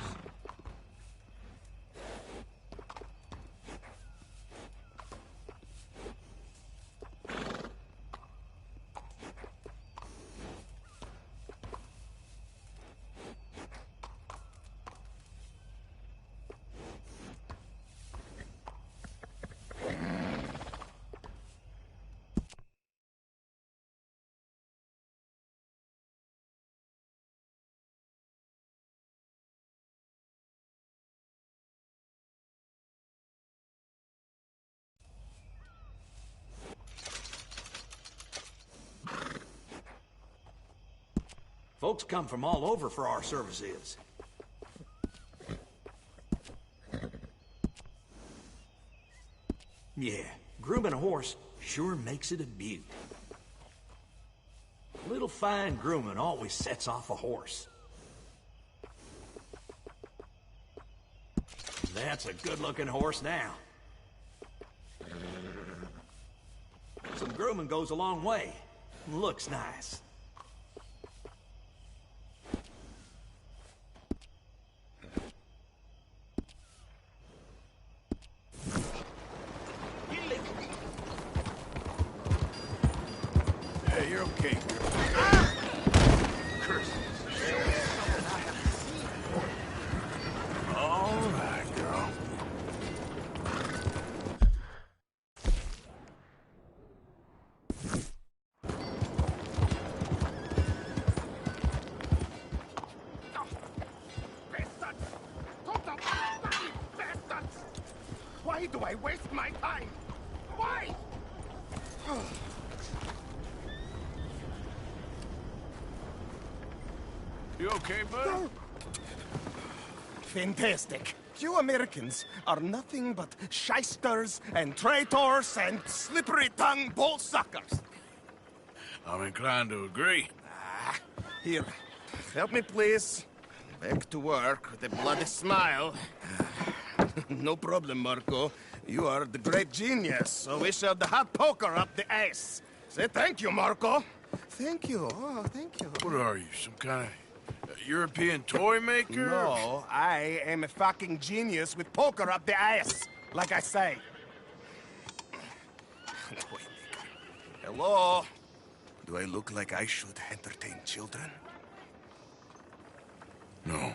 Folks come from all over for our services. Yeah, grooming a horse sure makes it a beaut. A little fine grooming always sets off a horse. That's a good-looking horse now. Some grooming goes a long way. Looks nice. Hey, you're okay. All right, girl. Why do I waste my time? Why? You okay, bud? Fantastic. You Americans are nothing but shysters and traitors and slippery-tongued bull suckers. I'm inclined to agree. Here, help me, please. Back to work with a bloody smile. No problem, Marco. You are the great genius, so we shall the hot poker up the ass. Say thank you, Marco. Thank you. Oh, thank you. What are you, some kind of European toy maker? No, I am a fucking genius with poker up the ass, like I say. Toy maker. Hello? Do I look like I should entertain children? No.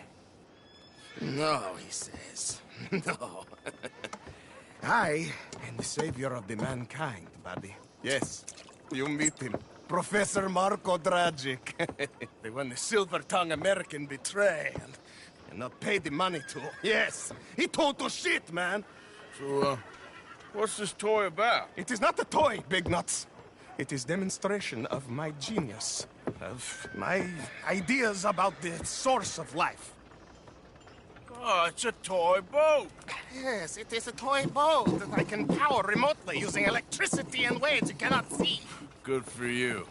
No, he says. No. I am the savior of the mankind, buddy. Yes, you meet him. Professor Marco Dragic. The one the silver-tongued American betray and not pay the money to. Yes, he total shit, man. So, what's this toy about? It is not a toy, Big Nuts. It is demonstration of my genius, of my ideas about the source of life. Oh, it's a toy boat. Yes, it is a toy boat that I can power remotely using electricity in ways you cannot see. Good for you.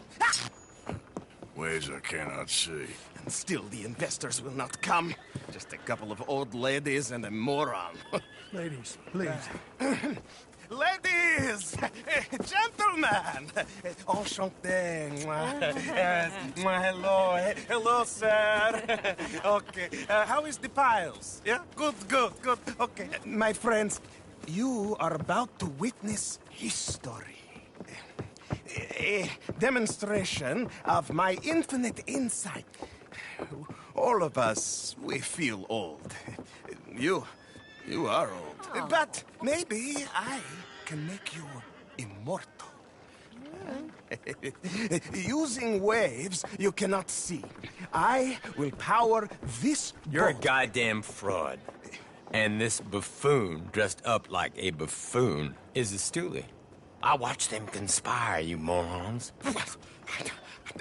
Ways I cannot see. And still the investors will not come. Just a couple of old ladies and a moron. Ladies, please. Ladies! Gentlemen! Enchanté. Hello. Hello, sir. Okay. How is the piles? Yeah? Good. Okay. My friends, you are about to witness history. A demonstration of my infinite insight. All of us, we feel old. You are old. Oh. But maybe I can make you immortal. Using waves you cannot see. I will power this You're a boat. goddamn fraud. And this buffoon, dressed up like a buffoon, is a stoolie. I watched them conspire, you morons.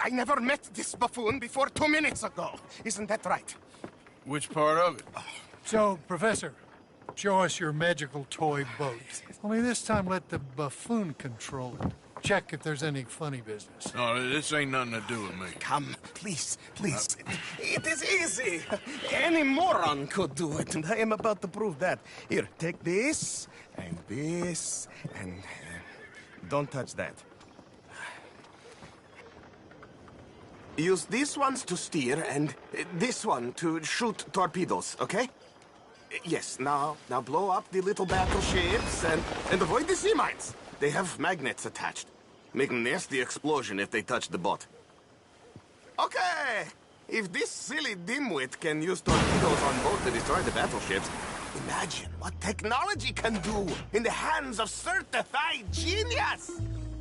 I never met this buffoon before 2 minutes ago. Isn't that right? Which part of it? So, Professor, show us your magical toy boat. Only this time let the buffoon control it. Check if there's any funny business. No, this ain't nothing to do with me. Come, please. It is easy. Any moron could do it, and I am about to prove that. Here, take this, and don't touch that. Use these ones to steer, and this one to shoot torpedoes, okay? Yes, now blow up the little battleships, and avoid the sea mines. They have magnets attached. Make a nasty explosion if they touch the boat. Okay! If this silly dimwit can use torpedoes on boat to destroy the battleships, imagine what technology can do in the hands of certified genius!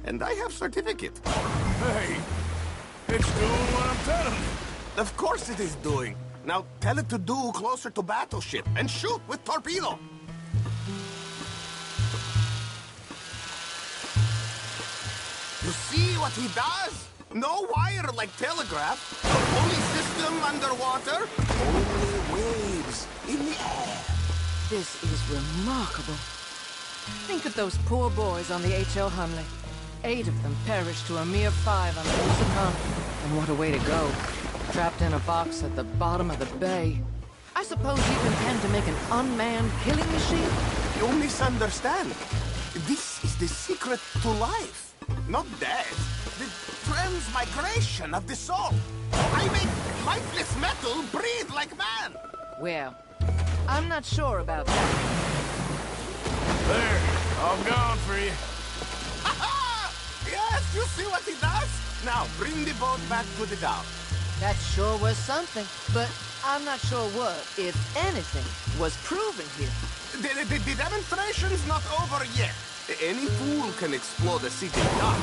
And I have certificate. Hey, it's doing what I'm telling you. Of course it is doing. Now tell it to do closer to battleship and shoot with torpedo. You see what he does? No wire like telegraph. Only system system underwater, only waves in the air. This is remarkable. Think of those poor boys on the H.L. Hunley. 8 of them perished to a mere 5 on the Lusitania. And what a way to go. Trapped in a box at the bottom of the bay. I suppose you intend to make an unmanned killing machine? You misunderstand. This is the secret to life. Not death. The transmigration of the soul. I make lifeless metal breathe like man. Well, I'm not sure about that. There, all gone for you. Yes, you see what he does? Now, bring the boat back to the dock. That sure was something, but I'm not sure what, if anything, was proven here. The demonstration's not over yet. Any fool can explode a city dock.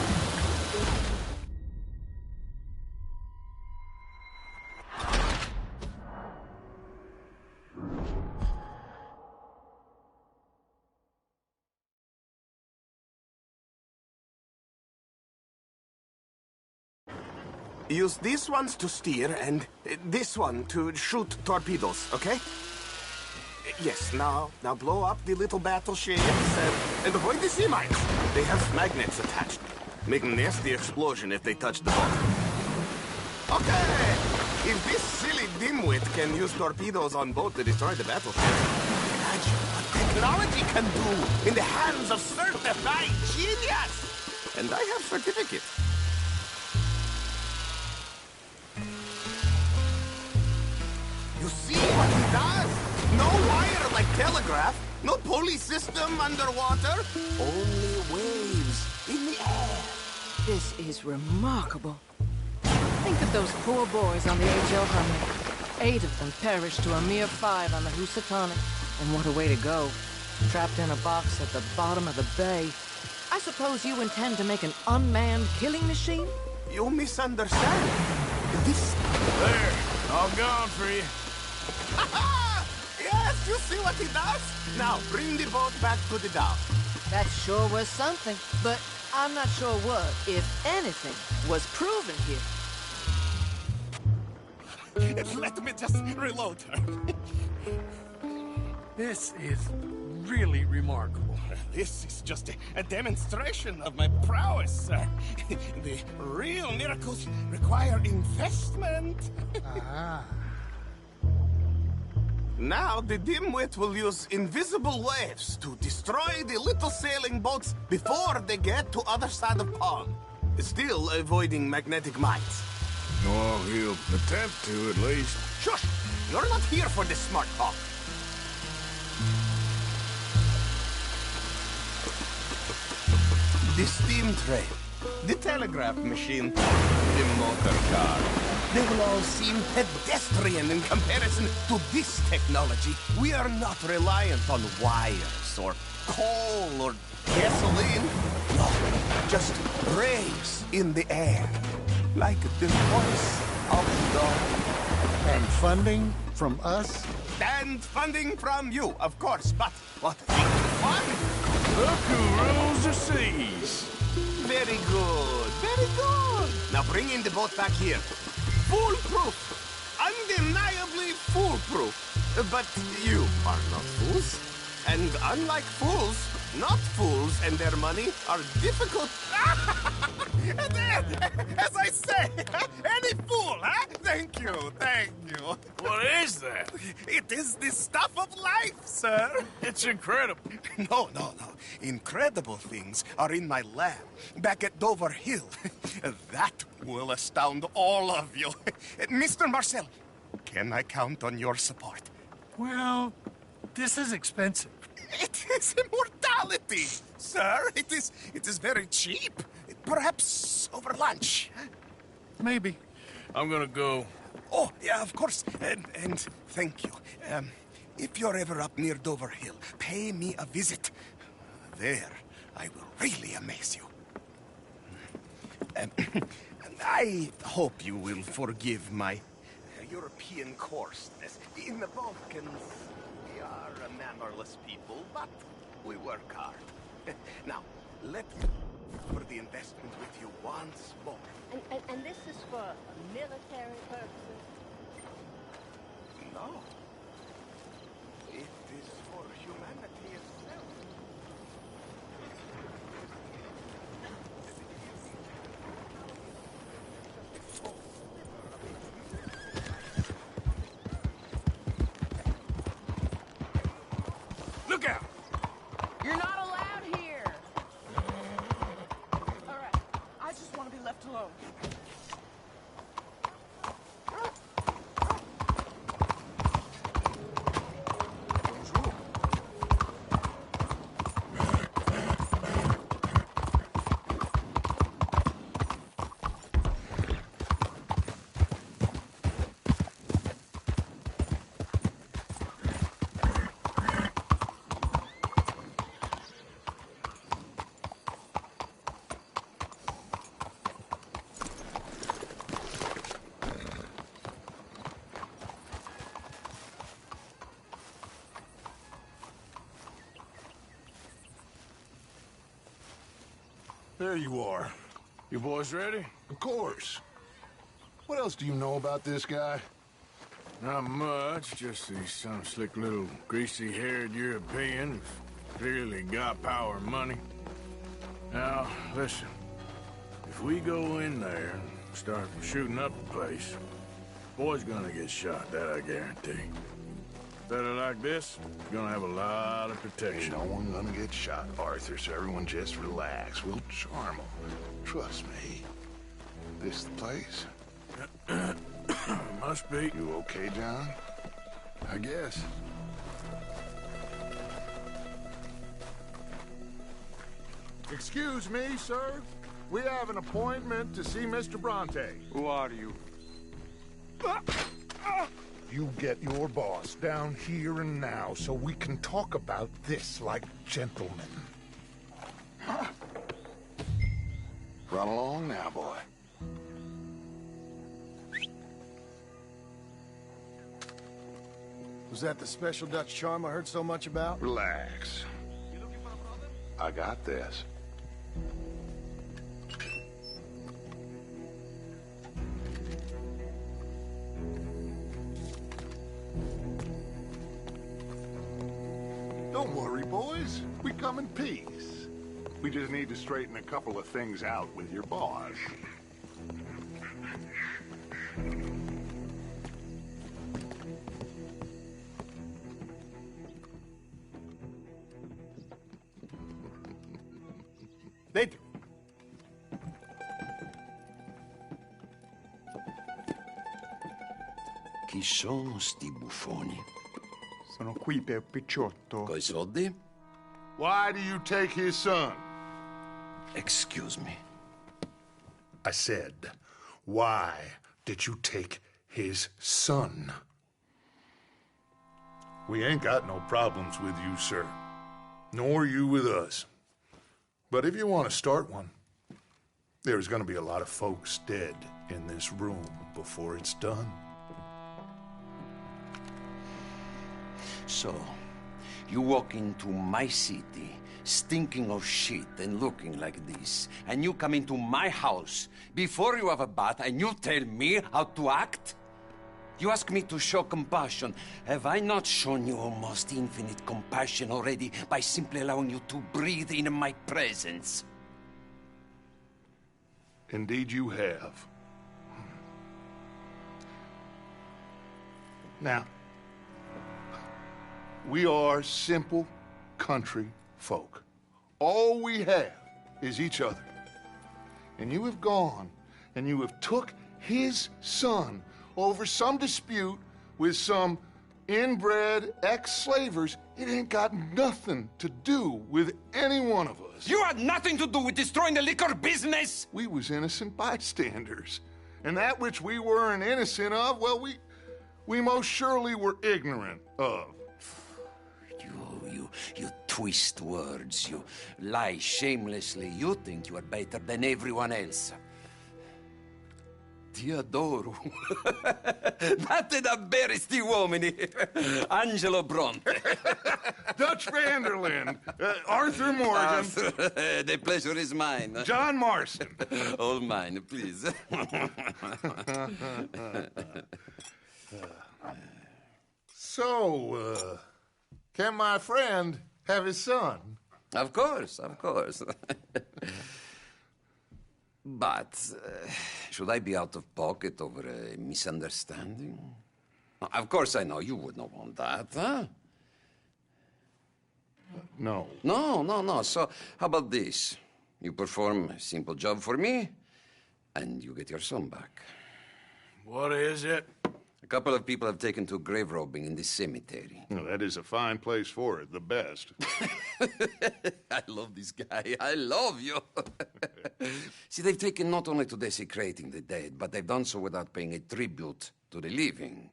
Use these ones to steer and this one to shoot torpedoes, okay? Yes, now blow up the little battleships and avoid the sea mines. They have magnets attached. Make a nasty explosion if they touch the boat. Okay! If this silly dimwit can use torpedoes on boat to destroy the battleship, imagine what technology can do in the hands of certified genius! And I have certificate. You see what he does? No wire like telegraph, no pulley system underwater, only waves in the air. This is remarkable. Think of those poor boys on the H.L. Hunley. 8 of them perished to a mere 5 on the Lusitania. And what a way to go. Trapped in a box at the bottom of the bay. I suppose you intend to make an unmanned killing machine? You misunderstand. This... There, all gone for you. Yes, you see what he does? Now, bring the boat back to the dock. That sure was something, but I'm not sure what, if anything, was proven here. Let me just reload her. This is really remarkable. This is just a demonstration of my prowess, sir. The real miracles require investment. Ah. Now, the dimwit will use invisible waves to destroy the little sailing boats before they get to other side of pond. Still avoiding magnetic mines. Oh, he'll attempt to, at least. Shush! You're not here for this smart talk. The steam train, the telegraph machine, the motor car. They will all seem pedestrian in comparison to this technology. We are not reliant on wires or coal or gasoline. No, just waves in the air, like the voice of God. And funding from us? And funding from you, of course, but what fun! Look who rules the seas. Very good, very good. Now bring in the boat back here. Foolproof! Undeniably foolproof! But you are not fools. And unlike fools, not fools and their money are difficult. As I say, any fool, huh? Thank you, thank you. What is that? It is the stuff of life, sir. It's incredible. No. Incredible things are in my lab, back at Dover Hill. That will astound all of you. Mr. Marcel, can I count on your support? Well, this is expensive. It is immortality, sir. It is very cheap. Perhaps over lunch. Maybe. I'm gonna go. Oh, yeah, of course. And thank you. If you're ever up near Dover Hill, pay me a visit. There, I will really amaze you. I hope you will forgive my European coarseness. In the Balkans, we are a mannerless people, but we work hard. Now, let me for the investment with you once more. And this is for military purposes? No. It is for humanity itself. Look out! You're not allowed here! All right, I just want to be left alone. There you are. You boys ready? Of course. What else do you know about this guy? Not much, just he's some slick little greasy-haired European who's clearly got power and money. Now, listen. If we go in there and start shooting up the place, boy's gonna get shot, that I guarantee. Better like this, you're gonna have a lot of protection. Ain't no one gonna get shot, Arthur, so everyone just relax. We'll charm them. Trust me. This the place? Must be. You okay, John? I guess. Excuse me, sir. We have an appointment to see Mr. Bronte. Who are you? You get your boss down here and now so we can talk about this like gentlemen. Run along now, boy. Was that the special Dutch charm I heard so much about? Relax. I got this. Don't worry, boys. We come in peace. We just need to straighten a couple of things out with your boss. Dentro. Chi sono sti buffoni? Sono qui per Picciotto. Coi soldi? Why do you take his son? Excuse me. I said, why did you take his son? We ain't got no problems with you, sir. Nor you with us. But if you want to start one, there's gonna be a lot of folks dead in this room before it's done. So, you walk into my city, stinking of shit and looking like this, and you come into my house before you have a bath and you tell me how to act? You ask me to show compassion. Have I not shown you almost infinite compassion already by simply allowing you to breathe in my presence? Indeed you have. Now, we are simple country folk. All we have is each other. And you have gone and you have took his son over some dispute with some inbred ex-slavers. It ain't got nothing to do with any one of us. You had nothing to do with destroying the liquor business! We was innocent bystanders. And that which we weren't innocent of, well, we most surely were ignorant of. You twist words, you lie shamelessly, you think you are better than everyone else. Ti adoro. Date davvero sti uomini. Angelo Bronte. Dutch Vanderlyn. Arthur Morgan. The pleasure is mine. John Marston. All mine, please. So, can my friend have his son? Of course, of course. But should I be out of pocket over a misunderstanding? Of course I know you would not want that, huh? No. No. So, how about this? You perform a simple job for me, and you get your son back. What is it? A couple of people have taken to grave robbing in this cemetery. Well, that is a fine place for it, the best. I love this guy. I love you. See, they've taken not only to desecrating the dead, but they've done so without paying a tribute to the living.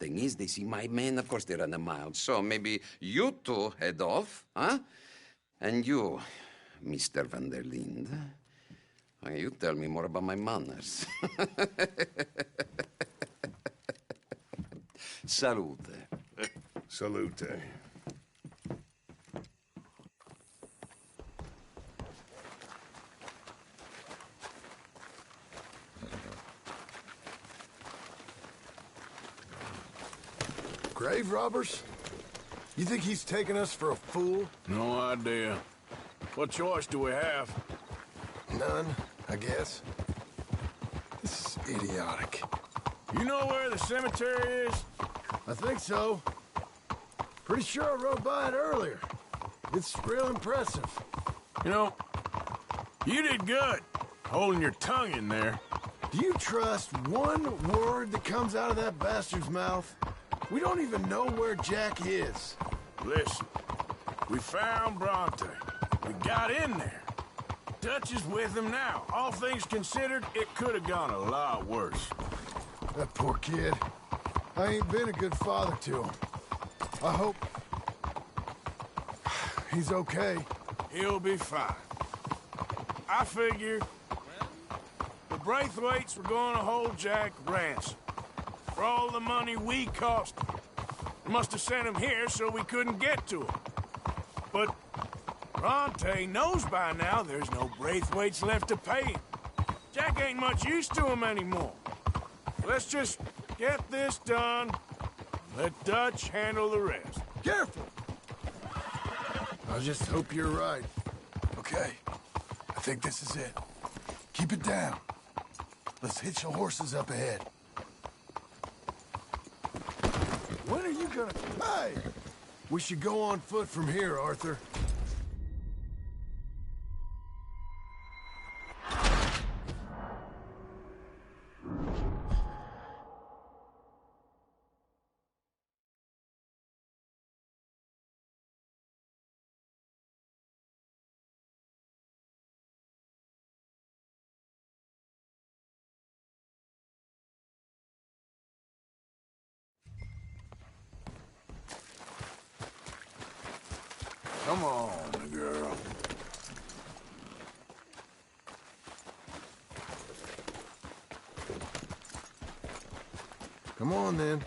Thing is, they see my men, of course they run a mile. So maybe you two head off, huh? And you, Mr. Van der Linde, you tell me more about my manners. Salute. Salute. Grave robbers? You think he's taking us for a fool? No idea. What choice do we have? None, I guess. This is idiotic. You know where the cemetery is? I think so. Pretty sure I rode by it earlier. It's real impressive. You know, you did good, holding your tongue in there. Do you trust one word that comes out of that bastard's mouth? We don't even know where Jack is. Listen, we found Bronte. We got in there. Dutch is with him now. All things considered, it could have gone a lot worse. That poor kid. I ain't been a good father to him. I hope he's okay. He'll be fine. I figure the Braithwaites were going to hold Jack ransom for all the money we cost him. We must have sent him here so we couldn't get to him. But Bronte knows by now there's no Braithwaites left to pay him. Jack ain't much use to him anymore. Let's just get this done. Let Dutch handle the rest. Careful! I just hope you're right. Okay, I think this is it. Keep it down. Let's hitch the horses up ahead. When are you gonna... Hey! We should go on foot from here, Arthur. Come on, girl. Come on, then.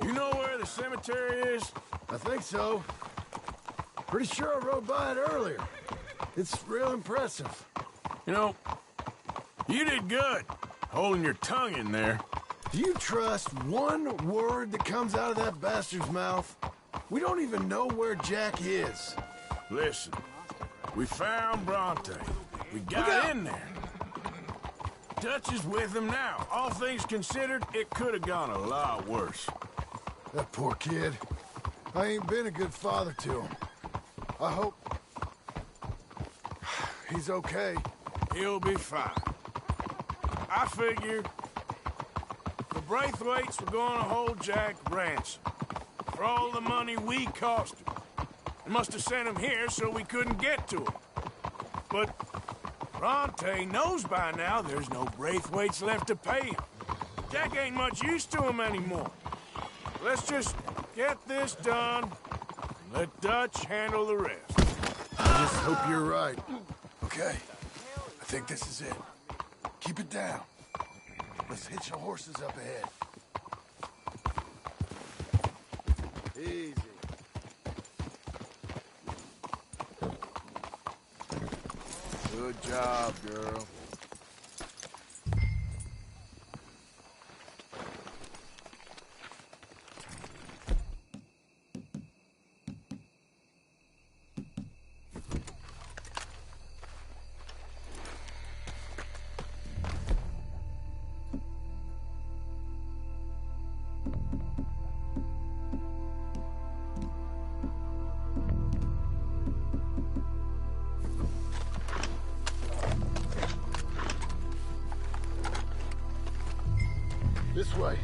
You know where the cemetery is? I think so. Pretty sure I rode by it earlier. It's real impressive. You know, you did good, holding your tongue in there. Do you trust one word that comes out of that bastard's mouth? We don't even know where Jack is. Listen, we found Bronte. We got in there. Dutch is with him now. All things considered, it could have gone a lot worse. That poor kid. I ain't been a good father to him. I hope he's okay. He'll be fine. I figure the Braithwaites were going to hold Jack ransom for all the money we cost him. We must have sent him here so we couldn't get to him. But Bronte knows by now there's no Braithwaites left to pay him. Jack ain't much use to him anymore. Let's just get this done. Let Dutch handle the rest. I just hope you're right. Okay, I think this is it. Keep it down. Let's hitch the horses up ahead. Easy. Good job, girl. This way.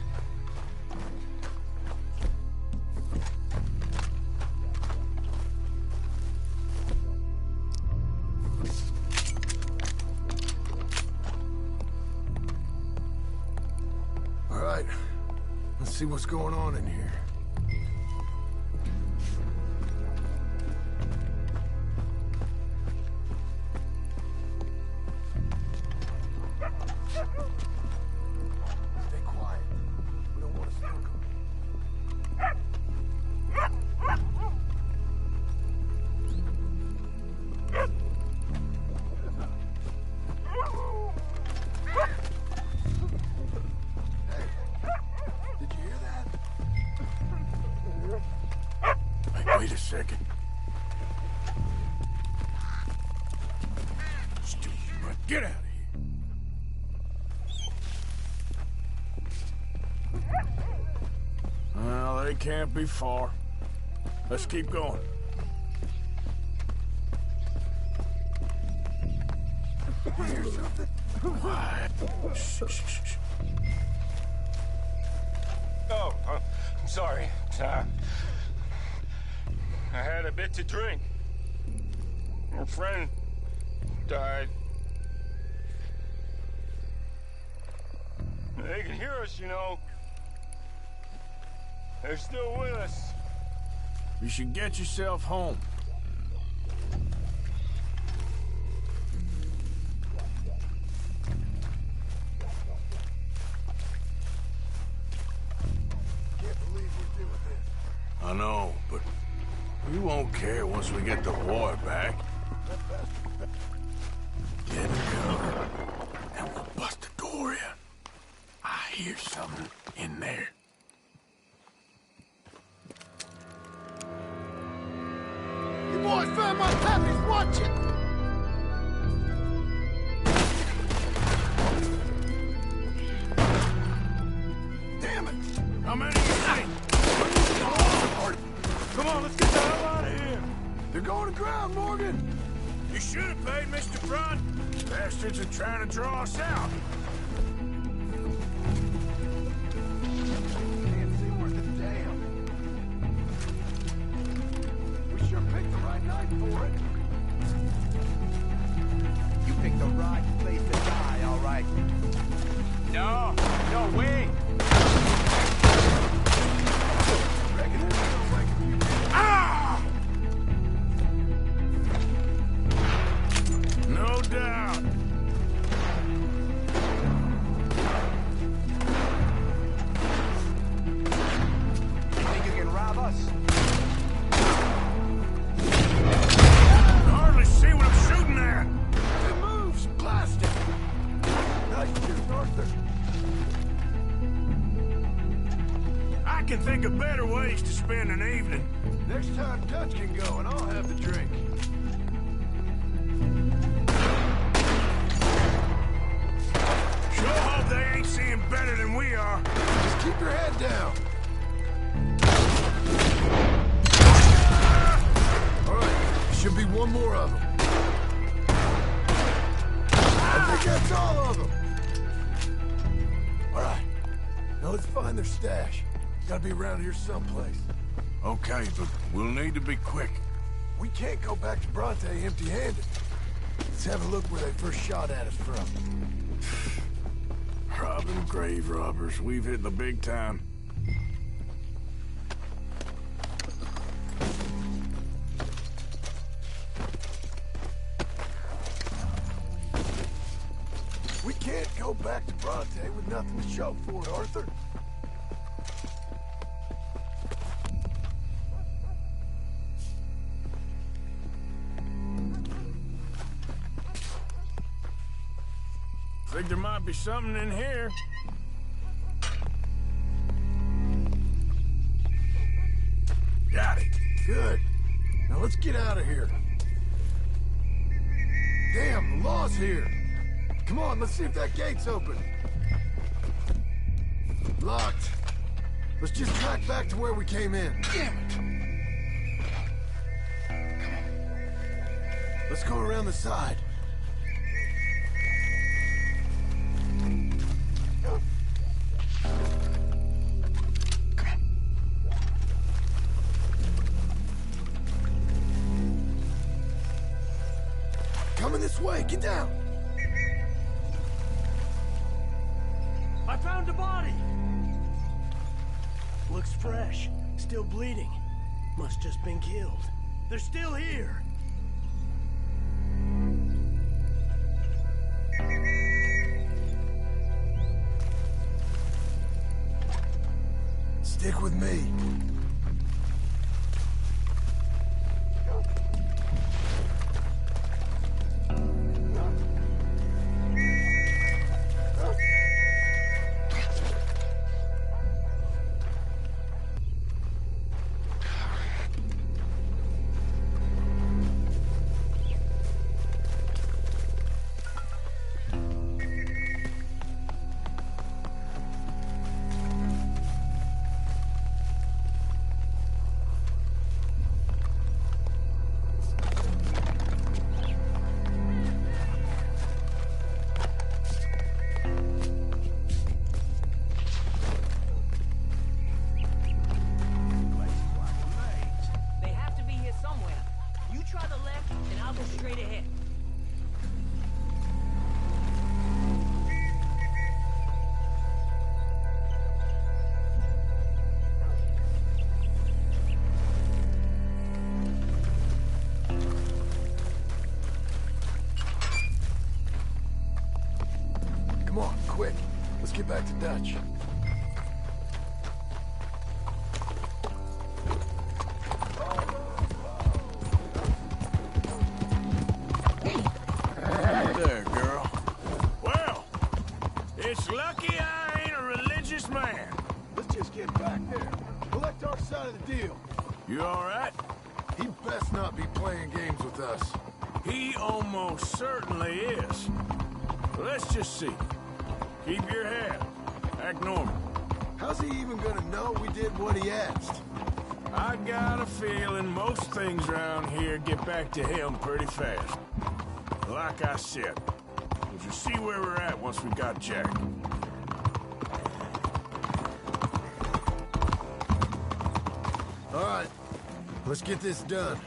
All right. Let's see what's going on in here. Stay quiet. We don't want to spook 'em. Hey, did you hear that? Hey, wait a second. Steve, get out of here. Well, they can't be far. Let's keep going. You hear something? Quiet. Shh, shh, shh, shh. Oh, I'm sorry. I had a bit to drink. Our friend died. They can hear us, you know. They're still with us. You should get yourself home. Can't believe we're doing this. I know, but we won't care once we get the boy back. Get him covered, and we'll bust the door in. I hear something in there. You boys found my pappy's watching! Damn it! How many you think? Come on, let's get the hell out of here. They're going to ground, Morgan. You should have paid Mr. Front. Bastards are trying to draw us out. Can't see worth a damn. We sure picked the right night for it. You picked the right place to die, all right. No, no, wait. Ah! No doubt. You think you can rob us? I hardly see what I'm shooting at. It moves! Blast it! Nice shooting, Arthur. I can think of better ways to spend an evening. Next time Dutch can go and I'll have the drink. Sure hope they ain't seeing better than we are. Just keep your head down. All right, should be one more of them. I think that's all of them. All right, now let's find their stash. Gotta be around here someplace. Okay, but we'll need to be quick. We can't go back to Bronte empty-handed. Let's have a look where they first shot at us from. Robbing grave robbers. We've hit the big time. We can't go back to Bronte with nothing to show for it, Arthur. Think there might be something in here. Got it. Good. Now let's get out of here. Damn, the law's here. Come on, let's see if that gate's open. Locked. Let's just track back to where we came in. Damn it. Come on. Let's go around the side. Coming this way, get down! I found a body! Looks fresh, still bleeding. Must just been killed. They're still here! Stick with me. Come on, quick. Let's get back to Dutch. There, girl. Well, it's lucky I ain't a religious man. Let's just get back there. Collect our side of the deal. You all right? He best not be playing games with us. He almost certainly is. Let's just see. Keep your head. Act normal. How's he even gonna know we did what he asked? I got a feeling most things around here get back to him pretty fast. Like I said, we'll just see where we're at once we got Jack. All right, let's get this done.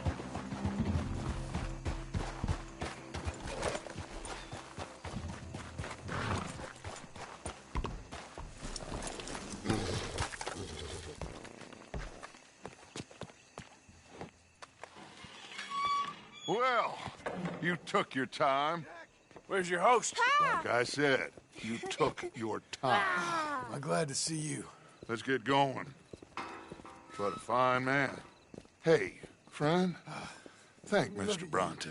Well, you took your time. Where's your host? Like I said, you took your time. I'm glad to see you. Let's get going. What a fine man. Hey, friend, thank Mr. Bronte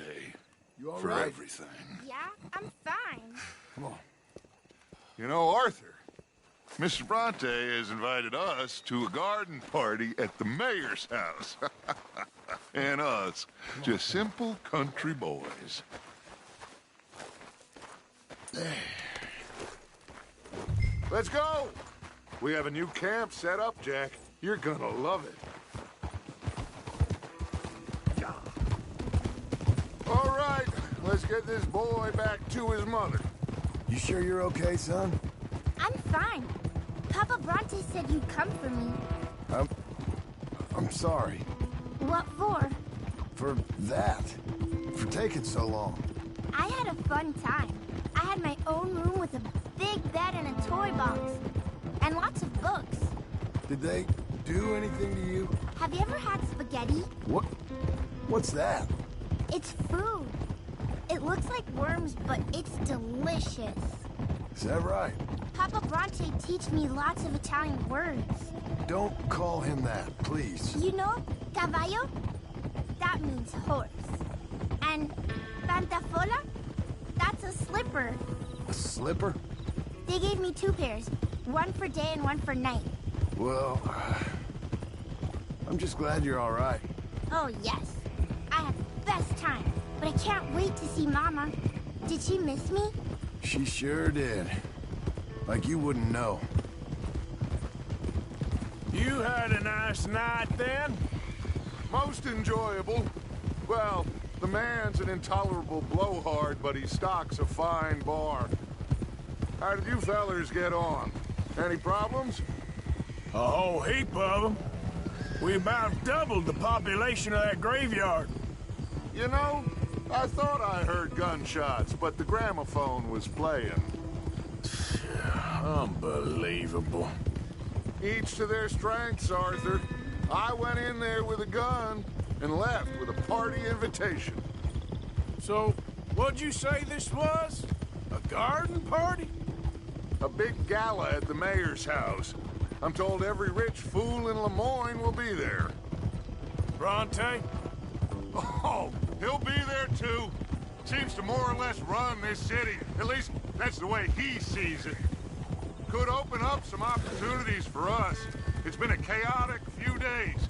for right? everything. Yeah, I'm fine. Come on. You know, Arthur, Mr. Bronte has invited us to a garden party at the mayor's house. And us, just simple country boys. Let's go! We have a new camp set up, Jack. You're gonna love it. All right, let's get this boy back to his mother. You sure you're okay, son? I'm fine. Papa Bronte said you'd come for me. I'm sorry. What for? For that. For taking so long. I had a fun time. I had my own room with a big bed and a toy box. And lots of books. Did they do anything to you? Have you ever had spaghetti? What? What's that? It's food. It looks like worms, but it's delicious. Is that right? Papa Bronte teach me lots of Italian words. Don't call him that, please. You know, caballo? That means horse. And pantafola? That's a slipper. A slipper? They gave me 2 pairs. One for day and one for night. Well, I'm just glad you're all right. Oh, yes. I had the best time. But I can't wait to see Mama. Did she miss me? She sure did. Like you wouldn't know. You had a nice night then? Most enjoyable. Well, the man's an intolerable blowhard, but he stocks a fine bar. How did you fellers get on? Any problems? A whole heap of them. We about doubled the population of that graveyard. You know, I thought I heard gunshots, but the gramophone was playing. Unbelievable. Each to their strengths, Arthur. I went in there with a gun and left with a party invitation. So, what'd you say this was? A garden party? A big gala at the mayor's house. I'm told every rich fool in Lemoyne will be there. Bronte? Oh, he'll be there too. Seems to more or less run this city. At least, that's the way he sees it. Could open up some opportunities for us. It's been a chaotic few days,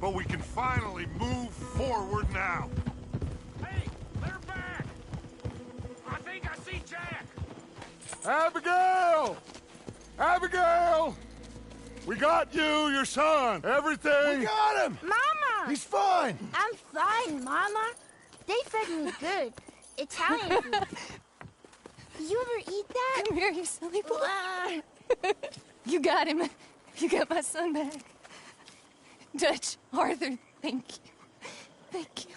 but we can finally move forward now. Hey, they're back! I think I see Jack! Abigail! Abigail! We got you, your son, everything. We got him! Mama! He's fine! I'm fine, Mama. They fed me good. Italian food. Did you ever eat that? Come here, you silly boy. You got him. You got my son back. Dutch, Arthur, thank you. Thank you.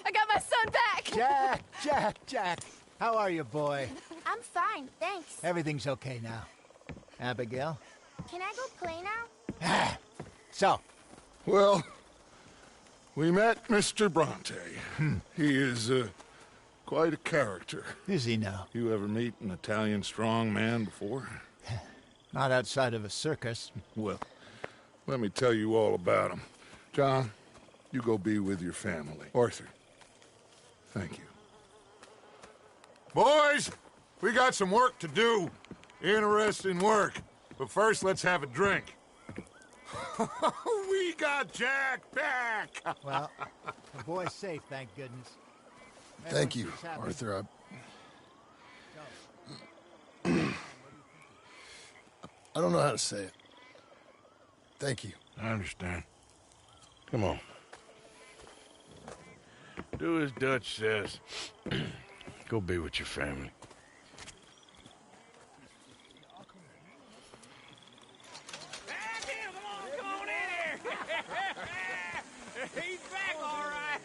I got my son back! Jack. How are you, boy? I'm fine, thanks. Everything's okay now. Abigail? Can I go play now? So? Well, we met Mr. Bronte. He is, quite a character. Is he now? You ever meet an Italian strong man before? Not outside of a circus. Well, let me tell you all about him. John, you go be with your family. Arthur, thank you. Boys, we got some work to do. Interesting work. But first, let's have a drink. We got Jack back! Well, the boy's safe, thank goodness. Thank you, Arthur. I don't know how to say it. Thank you. I understand. Come on. Do as Dutch says. Go be with your family. Come on in here! He's back, all right.